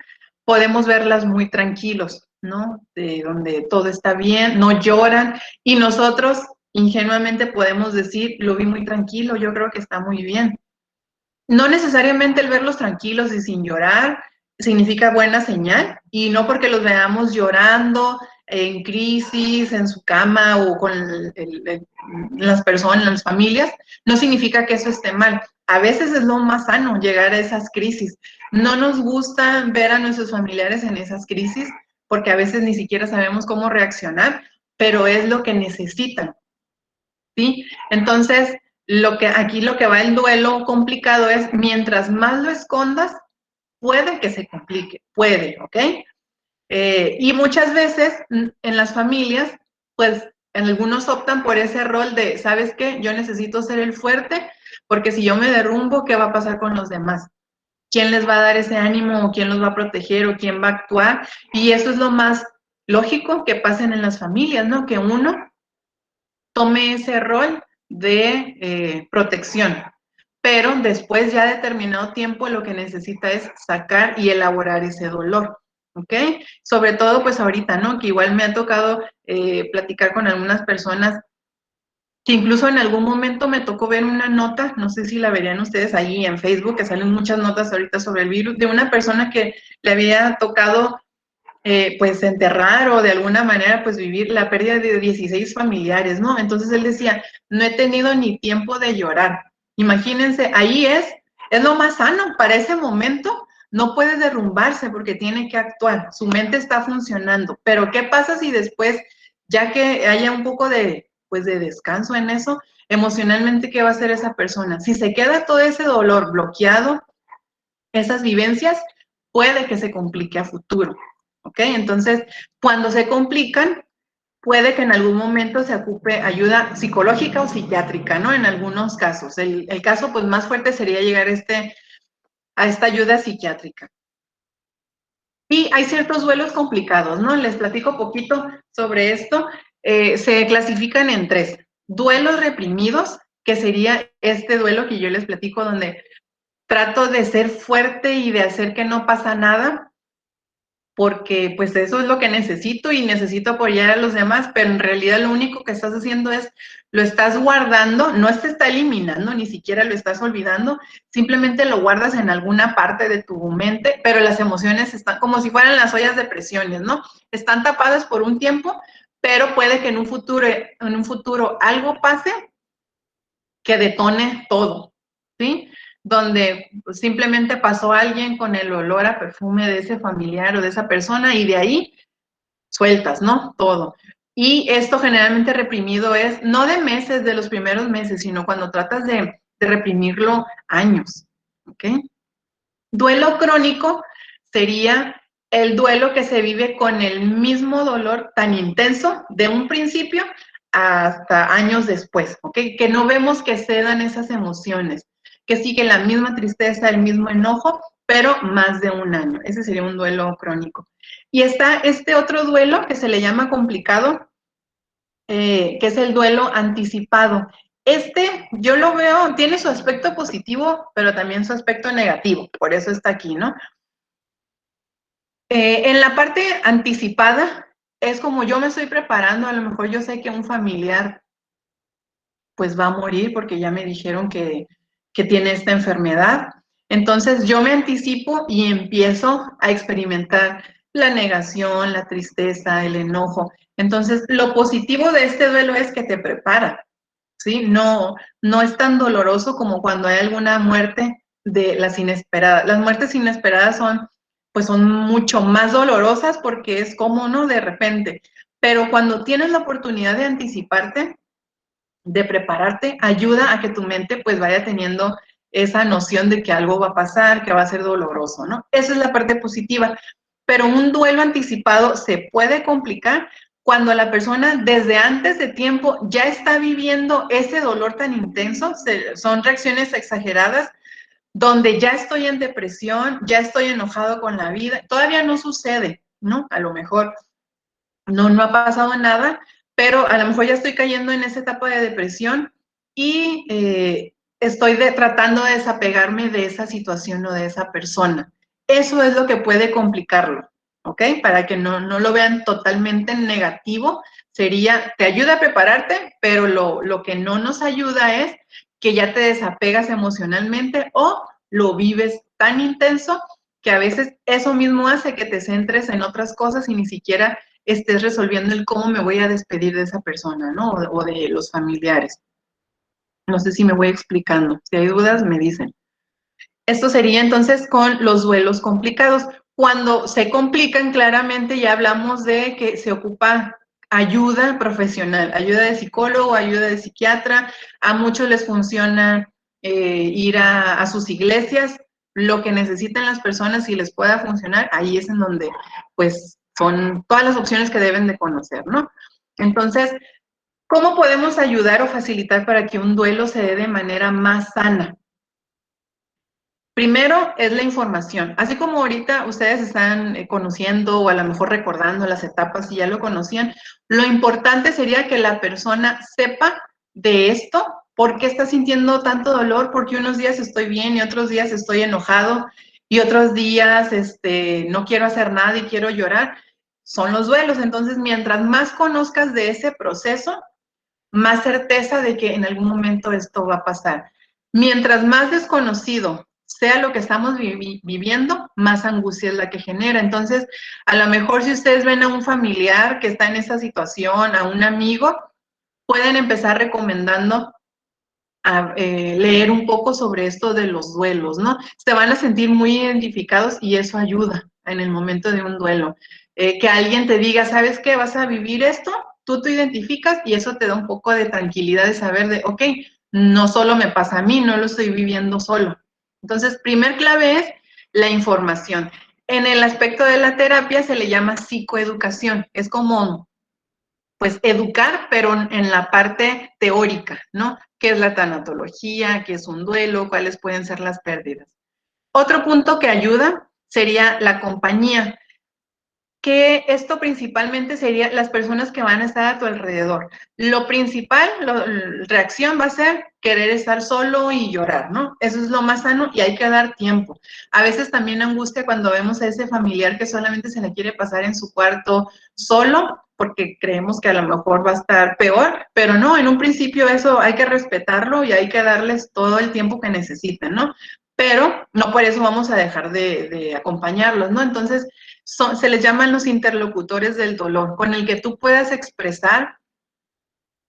podemos verlas muy tranquilos, ¿no? De donde todo está bien, no lloran, y nosotros ingenuamente podemos decir, lo vi muy tranquilo, yo creo que está muy bien. No necesariamente el verlos tranquilos y sin llorar significa buena señal, y no porque los veamos llorando, en crisis, en su cama o con las personas, las familias, no significa que eso esté mal. A veces es lo más sano llegar a esas crisis. No nos gusta ver a nuestros familiares en esas crisis porque a veces ni siquiera sabemos cómo reaccionar, pero es lo que necesitan, ¿sí? Entonces, aquí lo que va el duelo complicado es, mientras más lo escondas, puede que se complique, puede, ¿ok? Y muchas veces en las familias, pues algunos optan por ese rol de, ¿sabes qué? Yo necesito ser el fuerte, porque si yo me derrumbo, ¿qué va a pasar con los demás? ¿Quién les va a dar ese ánimo o quién los va a proteger o quién va a actuar? Y eso es lo más lógico que pasen en las familias, ¿no? Que uno tome ese rol de protección, pero después ya de determinado tiempo lo que necesita es sacar y elaborar ese dolor, ¿ok? Sobre todo pues ahorita, ¿no? Que igual me ha tocado platicar con algunas personas que incluso en algún momento me tocó ver una nota, no sé si la verían ustedes ahí en Facebook, que salen muchas notas ahorita sobre el virus, de una persona que le había tocado pues enterrar o de alguna manera pues vivir la pérdida de 16 familiares, ¿no? Entonces él decía, no he tenido ni tiempo de llorar. Imagínense, ahí es lo más sano para ese momento. No puede derrumbarse porque tiene que actuar, su mente está funcionando, pero ¿qué pasa si después, ya que haya un poco de, pues de descanso en eso, emocionalmente qué va a hacer esa persona? Si se queda todo ese dolor bloqueado, esas vivencias, puede que se complique a futuro. ¿Ok? Entonces, cuando se complican, puede que en algún momento se ocupe ayuda psicológica o psiquiátrica, ¿no? En algunos casos. El caso pues más fuerte sería llegar a esta ayuda psiquiátrica. Y hay ciertos duelos complicados, ¿no? Les platico poquito sobre esto. Se clasifican en 3. Duelos reprimidos, que sería este duelo que yo les platico donde trato de ser fuerte y de hacer que no pasa nada, porque pues eso es lo que necesito y necesito apoyar a los demás, pero en realidad lo único que estás haciendo es, lo estás guardando, no se está eliminando, ni siquiera lo estás olvidando, simplemente lo guardas en alguna parte de tu mente, pero las emociones están como si fueran las ollas de presiones, ¿no? Están tapadas por un tiempo, pero puede que en un futuro algo pase que detone todo, ¿sí? Donde simplemente pasó alguien con el olor a perfume de ese familiar o de esa persona y de ahí sueltas, ¿no? Todo. Y esto generalmente reprimido es no de meses, de los primeros meses, sino cuando tratas de reprimirlo años, ¿ok? Duelo crónico sería el duelo que se vive con el mismo dolor tan intenso de un principio hasta años después, ¿ok? Que no vemos que cedan esas emociones, que sigue la misma tristeza, el mismo enojo, pero más de un año. Ese sería un duelo crónico. Y está este otro duelo que se le llama complicado, que es el duelo anticipado. Este, yo lo veo, tiene su aspecto positivo, pero también su aspecto negativo, por eso está aquí, ¿no? En la parte anticipada, es como yo me estoy preparando, a lo mejor yo sé que un familiar pues va a morir porque ya me dijeron que tiene esta enfermedad. Entonces yo me anticipo y empiezo a experimentar la negación, la tristeza, el enojo. Entonces lo positivo de este duelo es que te prepara, ¿sí? No es tan doloroso como cuando hay alguna muerte de las inesperadas. Las muertes inesperadas son mucho más dolorosas porque es como, ¿no? De repente. Pero cuando tienes la oportunidad de anticiparte, de prepararte, ayuda a que tu mente pues vaya teniendo esa noción de que algo va a pasar, que va a ser doloroso, ¿no? Esa es la parte positiva. Pero un duelo anticipado se puede complicar cuando la persona desde antes de tiempo ya está viviendo ese dolor tan intenso, son reacciones exageradas, donde ya estoy en depresión, ya estoy enojado con la vida, todavía no sucede, ¿no? A lo mejor no ha pasado nada, pero a lo mejor ya estoy cayendo en esa etapa de depresión y estoy tratando de desapegarme de esa situación o de esa persona. Eso es lo que puede complicarlo, ¿ok? Para que no lo vean totalmente negativo, sería, te ayuda a prepararte, pero lo que no nos ayuda es que ya te desapegas emocionalmente o lo vives tan intenso que a veces eso mismo hace que te centres en otras cosas y ni siquiera estés resolviendo el cómo me voy a despedir de esa persona, ¿no? O de los familiares. No sé si me voy explicando. Si hay dudas, me dicen. Esto sería entonces con los duelos complicados. Cuando se complican, claramente ya hablamos de que se ocupa ayuda profesional, ayuda de psicólogo, ayuda de psiquiatra. A muchos les funciona ir a sus iglesias. Lo que necesitan las personas, si les pueda funcionar, ahí es en donde, pues, son todas las opciones que deben de conocer, ¿no? Entonces, ¿cómo podemos ayudar o facilitar para que un duelo se dé de manera más sana? Primero es la información. Así como ahorita ustedes están conociendo o a lo mejor recordando las etapas y ya lo conocían, lo importante sería que la persona sepa de esto, por qué está sintiendo tanto dolor, porque unos días estoy bien y otros días estoy enojado y otros días no quiero hacer nada y quiero llorar. Son los duelos. Entonces, mientras más conozcas de ese proceso, más certeza de que en algún momento esto va a pasar. Mientras más desconocido sea lo que estamos viviendo, más angustia es la que genera. Entonces, a lo mejor si ustedes ven a un familiar que está en esa situación, a un amigo, pueden empezar recomendando leer un poco sobre esto de los duelos, ¿no? Se van a sentir muy identificados y eso ayuda en el momento de un duelo. Que alguien te diga, ¿sabes qué? ¿Vas a vivir esto? Tú te identificas y eso te da un poco de tranquilidad de saber de, ok, no solo me pasa a mí, no lo estoy viviendo solo. Entonces, primer clave es la información. En el aspecto de la terapia se le llama psicoeducación. Es como, pues, educar, pero en la parte teórica, ¿no? ¿Qué es la tanatología? ¿Qué es un duelo? ¿Cuáles pueden ser las pérdidas? Otro punto que ayuda sería la compañía, que esto principalmente sería las personas que van a estar a tu alrededor. Lo principal, la reacción va a ser querer estar solo y llorar, ¿no? Eso es lo más sano y hay que dar tiempo. A veces también angustia cuando vemos a ese familiar que solamente se le quiere pasar en su cuarto solo, porque creemos que a lo mejor va a estar peor, pero no, en un principio eso hay que respetarlo y hay que darles todo el tiempo que necesiten, ¿no? Pero no por eso vamos a dejar de acompañarlos, ¿no? Entonces, se les llaman los interlocutores del dolor, con el que tú puedas expresar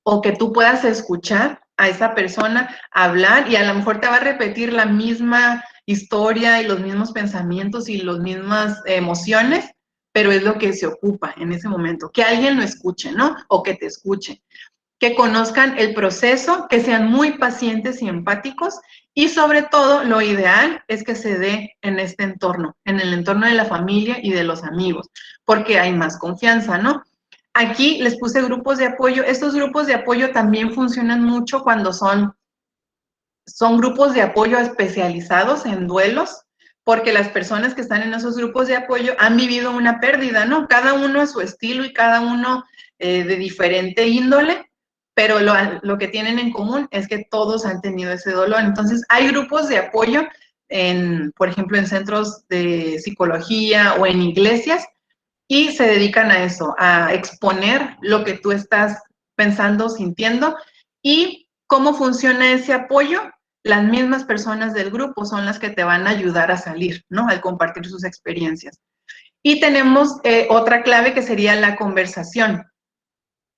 o que tú puedas escuchar a esa persona hablar y a lo mejor te va a repetir la misma historia y los mismos pensamientos y las mismas emociones, pero es lo que se ocupa en ese momento, que alguien lo escuche, ¿no? O que te escuche, que conozcan el proceso, que sean muy pacientes y empáticos y sobre todo lo ideal es que se dé en este entorno, en el entorno de la familia y de los amigos, porque hay más confianza, ¿no? Aquí les puse grupos de apoyo. Estos grupos de apoyo también funcionan mucho cuando son grupos de apoyo especializados en duelos, porque las personas que están en esos grupos de apoyo han vivido una pérdida, ¿no? Cada uno a su estilo y cada uno de diferente índole, pero lo que tienen en común es que todos han tenido ese dolor. Entonces, hay grupos de apoyo, por ejemplo, en centros de psicología o en iglesias, y se dedican a eso, a exponer lo que tú estás pensando, sintiendo, y cómo funciona ese apoyo. Las mismas personas del grupo son las que te van a ayudar a salir, ¿no? Al compartir sus experiencias. Y tenemos otra clave que sería la conversación.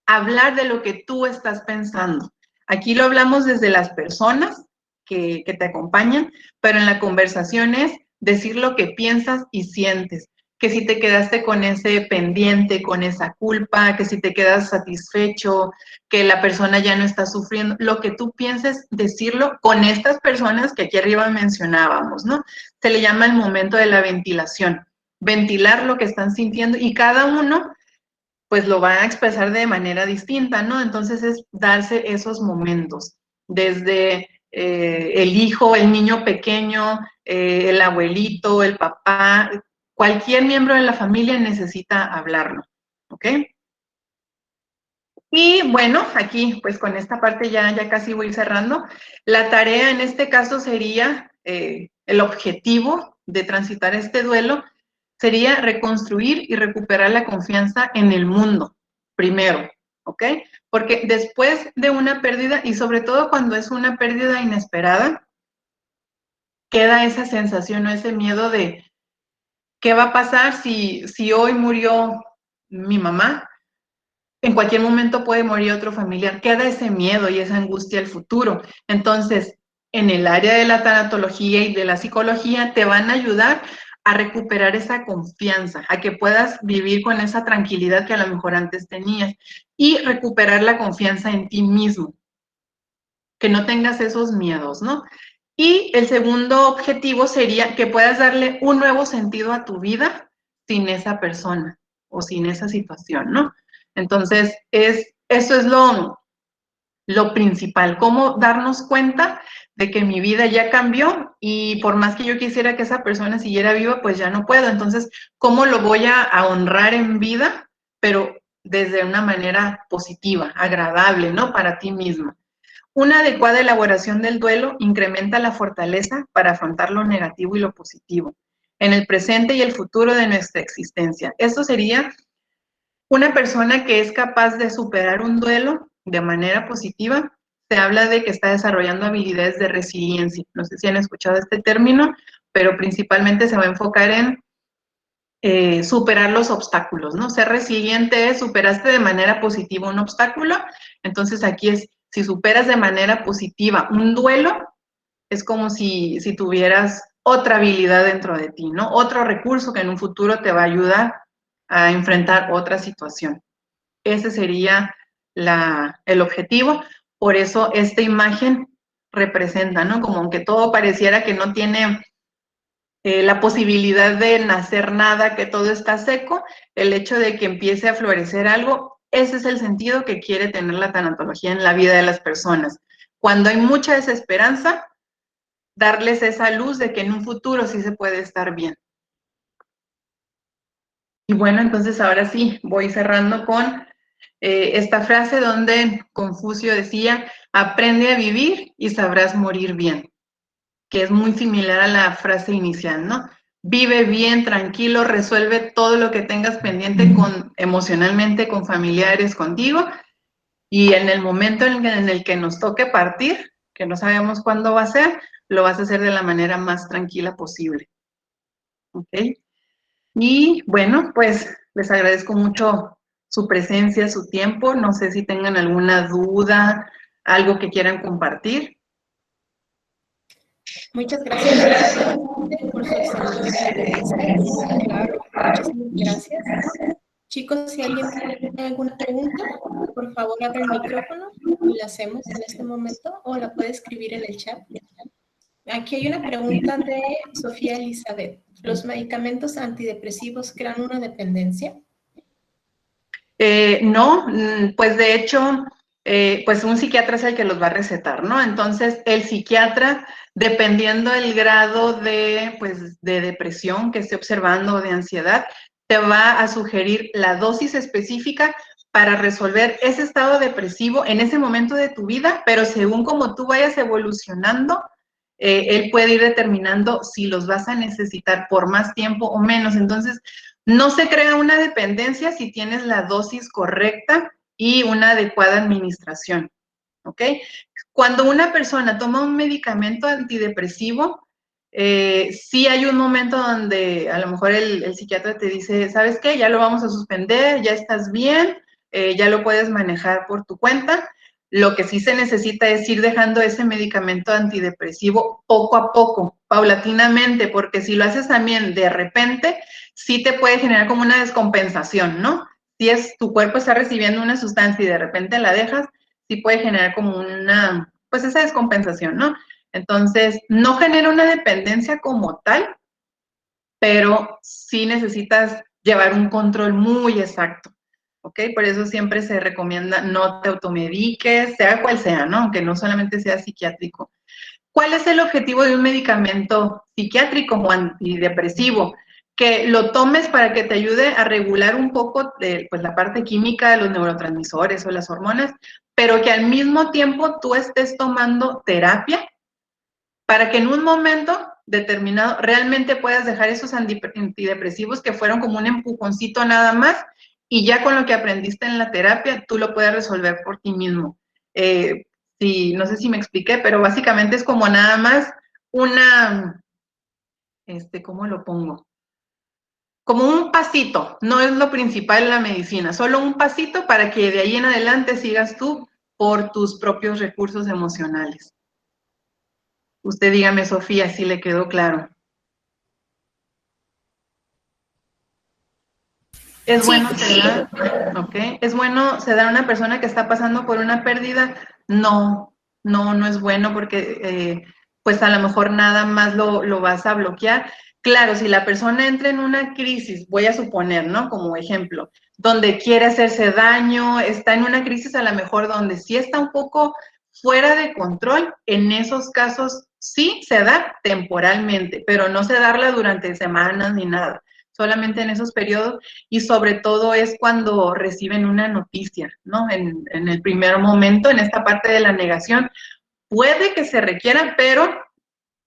Hablar de lo que tú estás pensando. Aquí lo hablamos desde las personas que te acompañan, pero en la conversación es decir lo que piensas y sientes. Que si te quedaste con ese pendiente, con esa culpa, que si te quedas satisfecho, que la persona ya no está sufriendo, lo que tú pienses, decirlo con estas personas que aquí arriba mencionábamos, ¿no? Se le llama el momento de la ventilación. Ventilar lo que están sintiendo y cada uno pues lo va a expresar de manera distinta, ¿no? Entonces es darse esos momentos, desde el hijo, el niño pequeño, el abuelito, el papá, cualquier miembro de la familia necesita hablarlo, ¿ok? Y bueno, aquí pues con esta parte ya casi voy cerrando. La tarea en este caso sería, el objetivo de transitar este duelo sería reconstruir y recuperar la confianza en el mundo, primero, ¿ok? Porque después de una pérdida, y sobre todo cuando es una pérdida inesperada, queda esa sensación o ese miedo de ¿qué va a pasar si hoy murió mi mamá? En cualquier momento puede morir otro familiar. Queda ese miedo y esa angustia al futuro. Entonces, en el área de la tanatología y de la psicología te van a ayudar a recuperar esa confianza, a que puedas vivir con esa tranquilidad que a lo mejor antes tenías y recuperar la confianza en ti mismo, que no tengas esos miedos, ¿no? Y el segundo objetivo sería que puedas darle un nuevo sentido a tu vida sin esa persona o sin esa situación, ¿no? Entonces, eso es lo principal, cómo darnos cuenta de que mi vida ya cambió y por más que yo quisiera que esa persona siguiera viva, pues ya no puedo. Entonces, ¿cómo lo voy a honrar en vida, pero desde una manera positiva, agradable, ¿no? Para ti misma. Una adecuada elaboración del duelo incrementa la fortaleza para afrontar lo negativo y lo positivo en el presente y el futuro de nuestra existencia. Esto sería una persona que es capaz de superar un duelo de manera positiva. Se habla de que está desarrollando habilidades de resiliencia. No sé si han escuchado este término, pero principalmente se va a enfocar en superar los obstáculos, ¿no? Ser resiliente es, superaste de manera positiva un obstáculo, entonces aquí es, si superas de manera positiva un duelo, es como si tuvieras otra habilidad dentro de ti, ¿no? Otro recurso que en un futuro te va a ayudar a enfrentar otra situación. Ese sería el objetivo, por eso esta imagen representa, ¿no? Como aunque todo pareciera que no tiene la posibilidad de nacer nada, que todo está seco, el hecho de que empiece a florecer algo, ese es el sentido que quiere tener la tanatología en la vida de las personas. Cuando hay mucha desesperanza, darles esa luz de que en un futuro sí se puede estar bien. Y bueno, entonces ahora sí, voy cerrando con esta frase donde Confucio decía, aprende a vivir y sabrás morir bien, que es muy similar a la frase inicial, ¿no? Vive bien, tranquilo, resuelve todo lo que tengas pendiente emocionalmente con familiares, contigo, y en el momento en el que nos toque partir, que no sabemos cuándo va a ser, lo vas a hacer de la manera más tranquila posible. ¿Ok? Y bueno, pues les agradezco mucho su presencia, su tiempo. No sé si tengan alguna duda, algo que quieran compartir. Muchas gracias por su excelente conferencia. Claro, muchísimas gracias. Chicos, si alguien tiene alguna pregunta, por favor abra el micrófono y la hacemos en este momento o la puede escribir en el chat. Aquí hay una pregunta de Sofía Elizabeth. ¿Los medicamentos antidepresivos crean una dependencia? No, pues de hecho, pues un psiquiatra es el que los va a recetar, ¿no? Entonces, el psiquiatra, dependiendo del grado de, pues, de depresión que esté observando o de ansiedad, te va a sugerir la dosis específica para resolver ese estado depresivo en ese momento de tu vida, pero según como tú vayas evolucionando, él puede ir determinando si los vas a necesitar por más tiempo o menos. Entonces, no se crea una dependencia si tienes la dosis correcta y una adecuada administración, ¿ok? Cuando una persona toma un medicamento antidepresivo, sí hay un momento donde a lo mejor el psiquiatra te dice, ¿sabes qué? Ya lo vamos a suspender, ya estás bien, ya lo puedes manejar por tu cuenta. Lo que sí se necesita es ir dejando ese medicamento antidepresivo poco a poco, paulatinamente, porque si lo haces también de repente, sí te puede generar como una descompensación, ¿no? Si es tu cuerpo está recibiendo una sustancia y de repente la dejas, sí puede generar como una, pues esa descompensación, ¿no? Entonces, no genera una dependencia como tal, pero sí necesitas llevar un control muy exacto, ¿ok? Por eso siempre se recomienda no te automediques, sea cual sea, ¿no? Aunque no solamente sea psiquiátrico. ¿Cuál es el objetivo de un medicamento psiquiátrico o antidepresivo? Que lo tomes para que te ayude a regular un poco de, pues, la parte química de los neurotransmisores o las hormonas, pero que al mismo tiempo tú estés tomando terapia para que en un momento determinado realmente puedas dejar esos antidepresivos que fueron como un empujoncito nada más y ya con lo que aprendiste en la terapia tú lo puedes resolver por ti mismo. Sí, no sé si me expliqué, pero básicamente es como nada más una, ¿cómo lo pongo? como un pasito, no es lo principal en la medicina, solo un pasito para que de ahí en adelante sigas tú por tus propios recursos emocionales. Usted dígame, Sofía, si le quedó claro. ¿Es bueno sedar? Okay. ¿Es bueno sedar a una persona que está pasando por una pérdida? No, no es bueno porque pues a lo mejor nada más lo vas a bloquear. Claro, si la persona entra en una crisis, voy a suponer, ¿no? Como ejemplo, donde quiere hacerse daño, está en una crisis a lo mejor donde sí está un poco fuera de control, en esos casos sí sedar temporalmente, pero no sedarla durante semanas ni nada, solamente en esos periodos, y sobre todo es cuando reciben una noticia, ¿no? En el primer momento, en esta parte de la negación, puede que se requiera, pero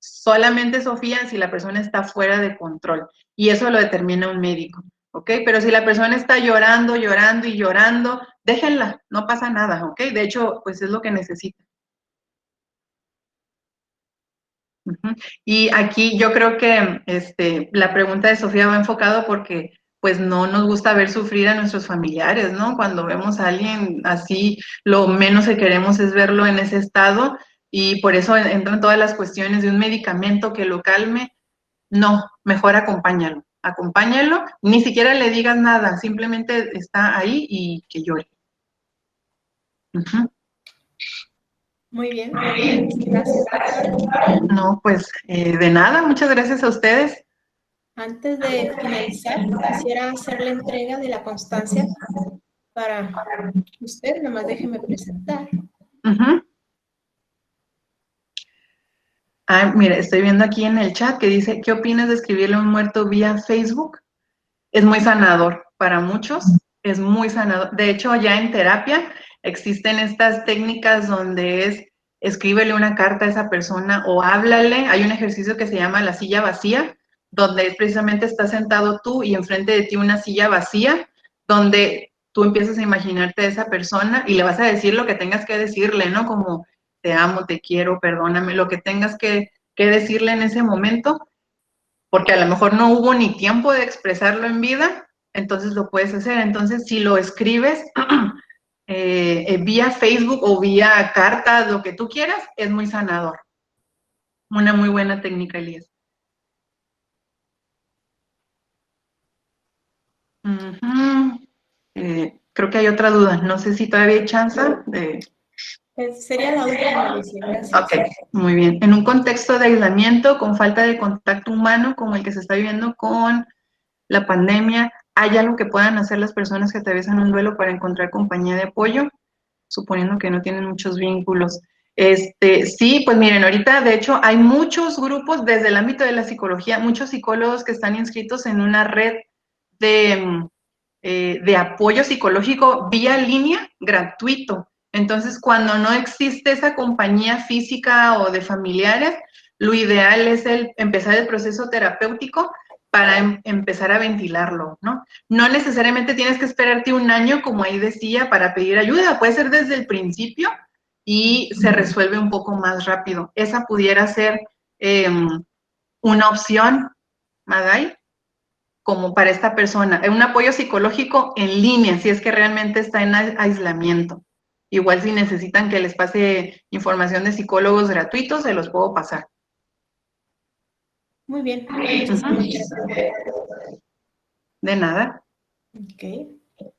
solamente, Sofía, si la persona está fuera de control, y eso lo determina un médico, ¿ok? Pero si la persona está llorando, llorando y llorando, déjenla, no pasa nada, ¿ok? De hecho, pues es lo que necesita. Y aquí yo creo que la pregunta de Sofía va enfocado porque pues no nos gusta ver sufrir a nuestros familiares, ¿no? Cuando vemos a alguien así, lo menos que queremos es verlo en ese estado y por eso entran todas las cuestiones de un medicamento que lo calme. No, mejor acompáñalo, acompáñalo, ni siquiera le digas nada, simplemente está ahí y que llore. Muy bien, gracias, doctora. No, pues de nada, muchas gracias a ustedes. Antes de finalizar, quisiera hacer la entrega de la constancia para usted, nomás déjeme presentar. Mire, estoy viendo aquí en el chat que dice, ¿qué opinas de escribirle a un muerto vía Facebook? Es muy sanador para muchos, es muy sanador. De hecho, ya en terapia existen estas técnicas donde es, escríbele una carta a esa persona o háblale. Hay un ejercicio que se llama la silla vacía, donde precisamente estás sentado tú y enfrente de ti una silla vacía, donde tú empiezas a imaginarte a esa persona y le vas a decir lo que tengas que decirle, ¿no? Como te amo, te quiero, perdóname, lo que tengas que decirle en ese momento, porque a lo mejor no hubo ni tiempo de expresarlo en vida, entonces lo puedes hacer. Entonces, si lo escribes vía Facebook o vía cartas, lo que tú quieras, es muy sanador. Una muy buena técnica, Elías. Creo que hay otra duda. No sé si todavía hay chance de... Sería la última, Lucy, gracias. Ok, muy bien. En un contexto de aislamiento, con falta de contacto humano, como el que se está viviendo con la pandemia, ¿hay algo que puedan hacer las personas que atraviesan un duelo para encontrar compañía de apoyo? Suponiendo que no tienen muchos vínculos. Sí, pues miren, ahorita de hecho hay muchos grupos desde el ámbito de la psicología, muchos psicólogos que están inscritos en una red de apoyo psicológico vía línea gratuito. Entonces, cuando no existe esa compañía física o de familiares, lo ideal es empezar el proceso terapéutico para empezar a ventilarlo, ¿no? No necesariamente tienes que esperarte un año, como ahí decía, para pedir ayuda, puede ser desde el principio y se resuelve un poco más rápido. Esa pudiera ser una opción, Maday, como para esta persona, un apoyo psicológico en línea, si es que realmente está en aislamiento. Igual si necesitan que les pase información de psicólogos gratuitos, se los puedo pasar. Muy bien, muchísimas gracias. De nada. Ok.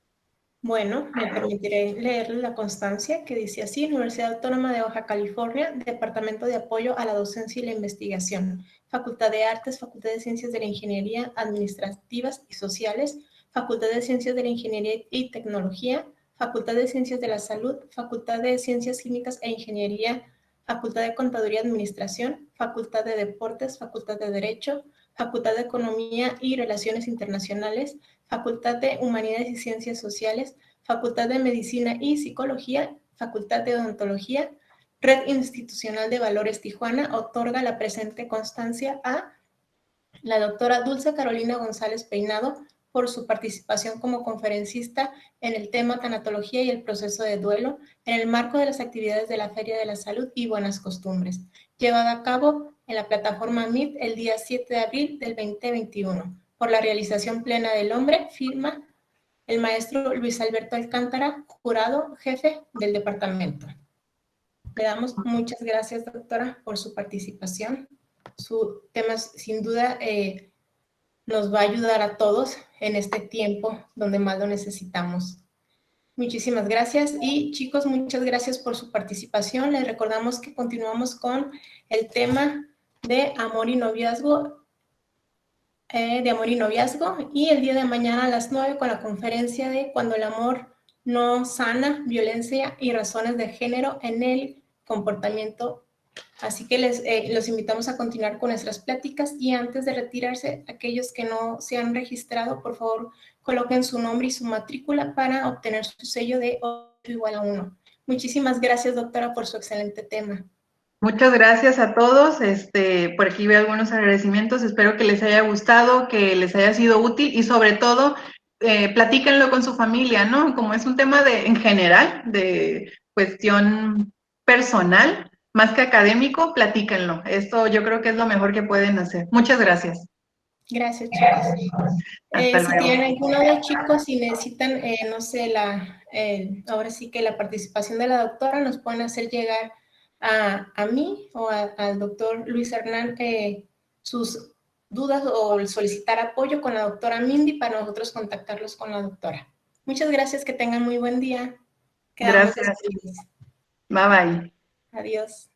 Bueno, me permitiré leerle la constancia que dice así: Universidad Autónoma de Baja California, Departamento de Apoyo a la Docencia y la Investigación, Facultad de Artes, Facultad de Ciencias de la Ingeniería Administrativas y Sociales, Facultad de Ciencias de la Ingeniería y Tecnología, Facultad de Ciencias de la Salud, Facultad de Ciencias Químicas e Ingeniería, Facultad de Contaduría y Administración, Facultad de Deportes, Facultad de Derecho, Facultad de Economía y Relaciones Internacionales, Facultad de Humanidades y Ciencias Sociales, Facultad de Medicina y Psicología, Facultad de Odontología, Red Institucional de Valores Tijuana, otorga la presente constancia a la doctora Dulce Carolina González Peinado por su participación como conferencista en el tema Tanatología y el proceso de duelo en el marco de las actividades de la Feria de la Salud y Buenas Costumbres, llevada a cabo en la plataforma Meet el día 7 de abril del 2021. por la realización plena del hombre, firma el maestro Luis Alberto Alcántara, jurado jefe del departamento. Le damos muchas gracias, doctora, por su participación. Su tema, sin duda, nos va a ayudar a todos en este tiempo donde más lo necesitamos. Muchísimas gracias. Y chicos, muchas gracias por su participación. Les recordamos que continuamos con el tema de amor y noviazgo, y el día de mañana a las 9 con la conferencia de Cuando el amor no sana, violencia y razones de género en el comportamiento. Así que los invitamos a continuar con nuestras pláticas y antes de retirarse, aquellos que no se han registrado, por favor, coloquen su nombre y su matrícula para obtener su sello de 8=1. Muchísimas gracias, doctora, por su excelente tema. Muchas gracias a todos. Por aquí veo algunos agradecimientos. Espero que les haya gustado, que les haya sido útil y sobre todo platíquenlo con su familia, ¿no? Como es un tema en general, de cuestión personal, más que académico, platíquenlo. Esto yo creo que es lo mejor que pueden hacer. Muchas gracias. Gracias, chicos. Hasta Si luego. tienen alguno de chicos, si necesitan, no sé, ahora sí que la participación de la doctora, nos pueden hacer llegar a mí o al doctor Luis Hernán sus dudas o solicitar apoyo con la doctora Mindy para nosotros contactarlos con la doctora. Muchas gracias, que tengan muy buen día. Quedamos Gracias. despedidos. Bye bye. Adiós.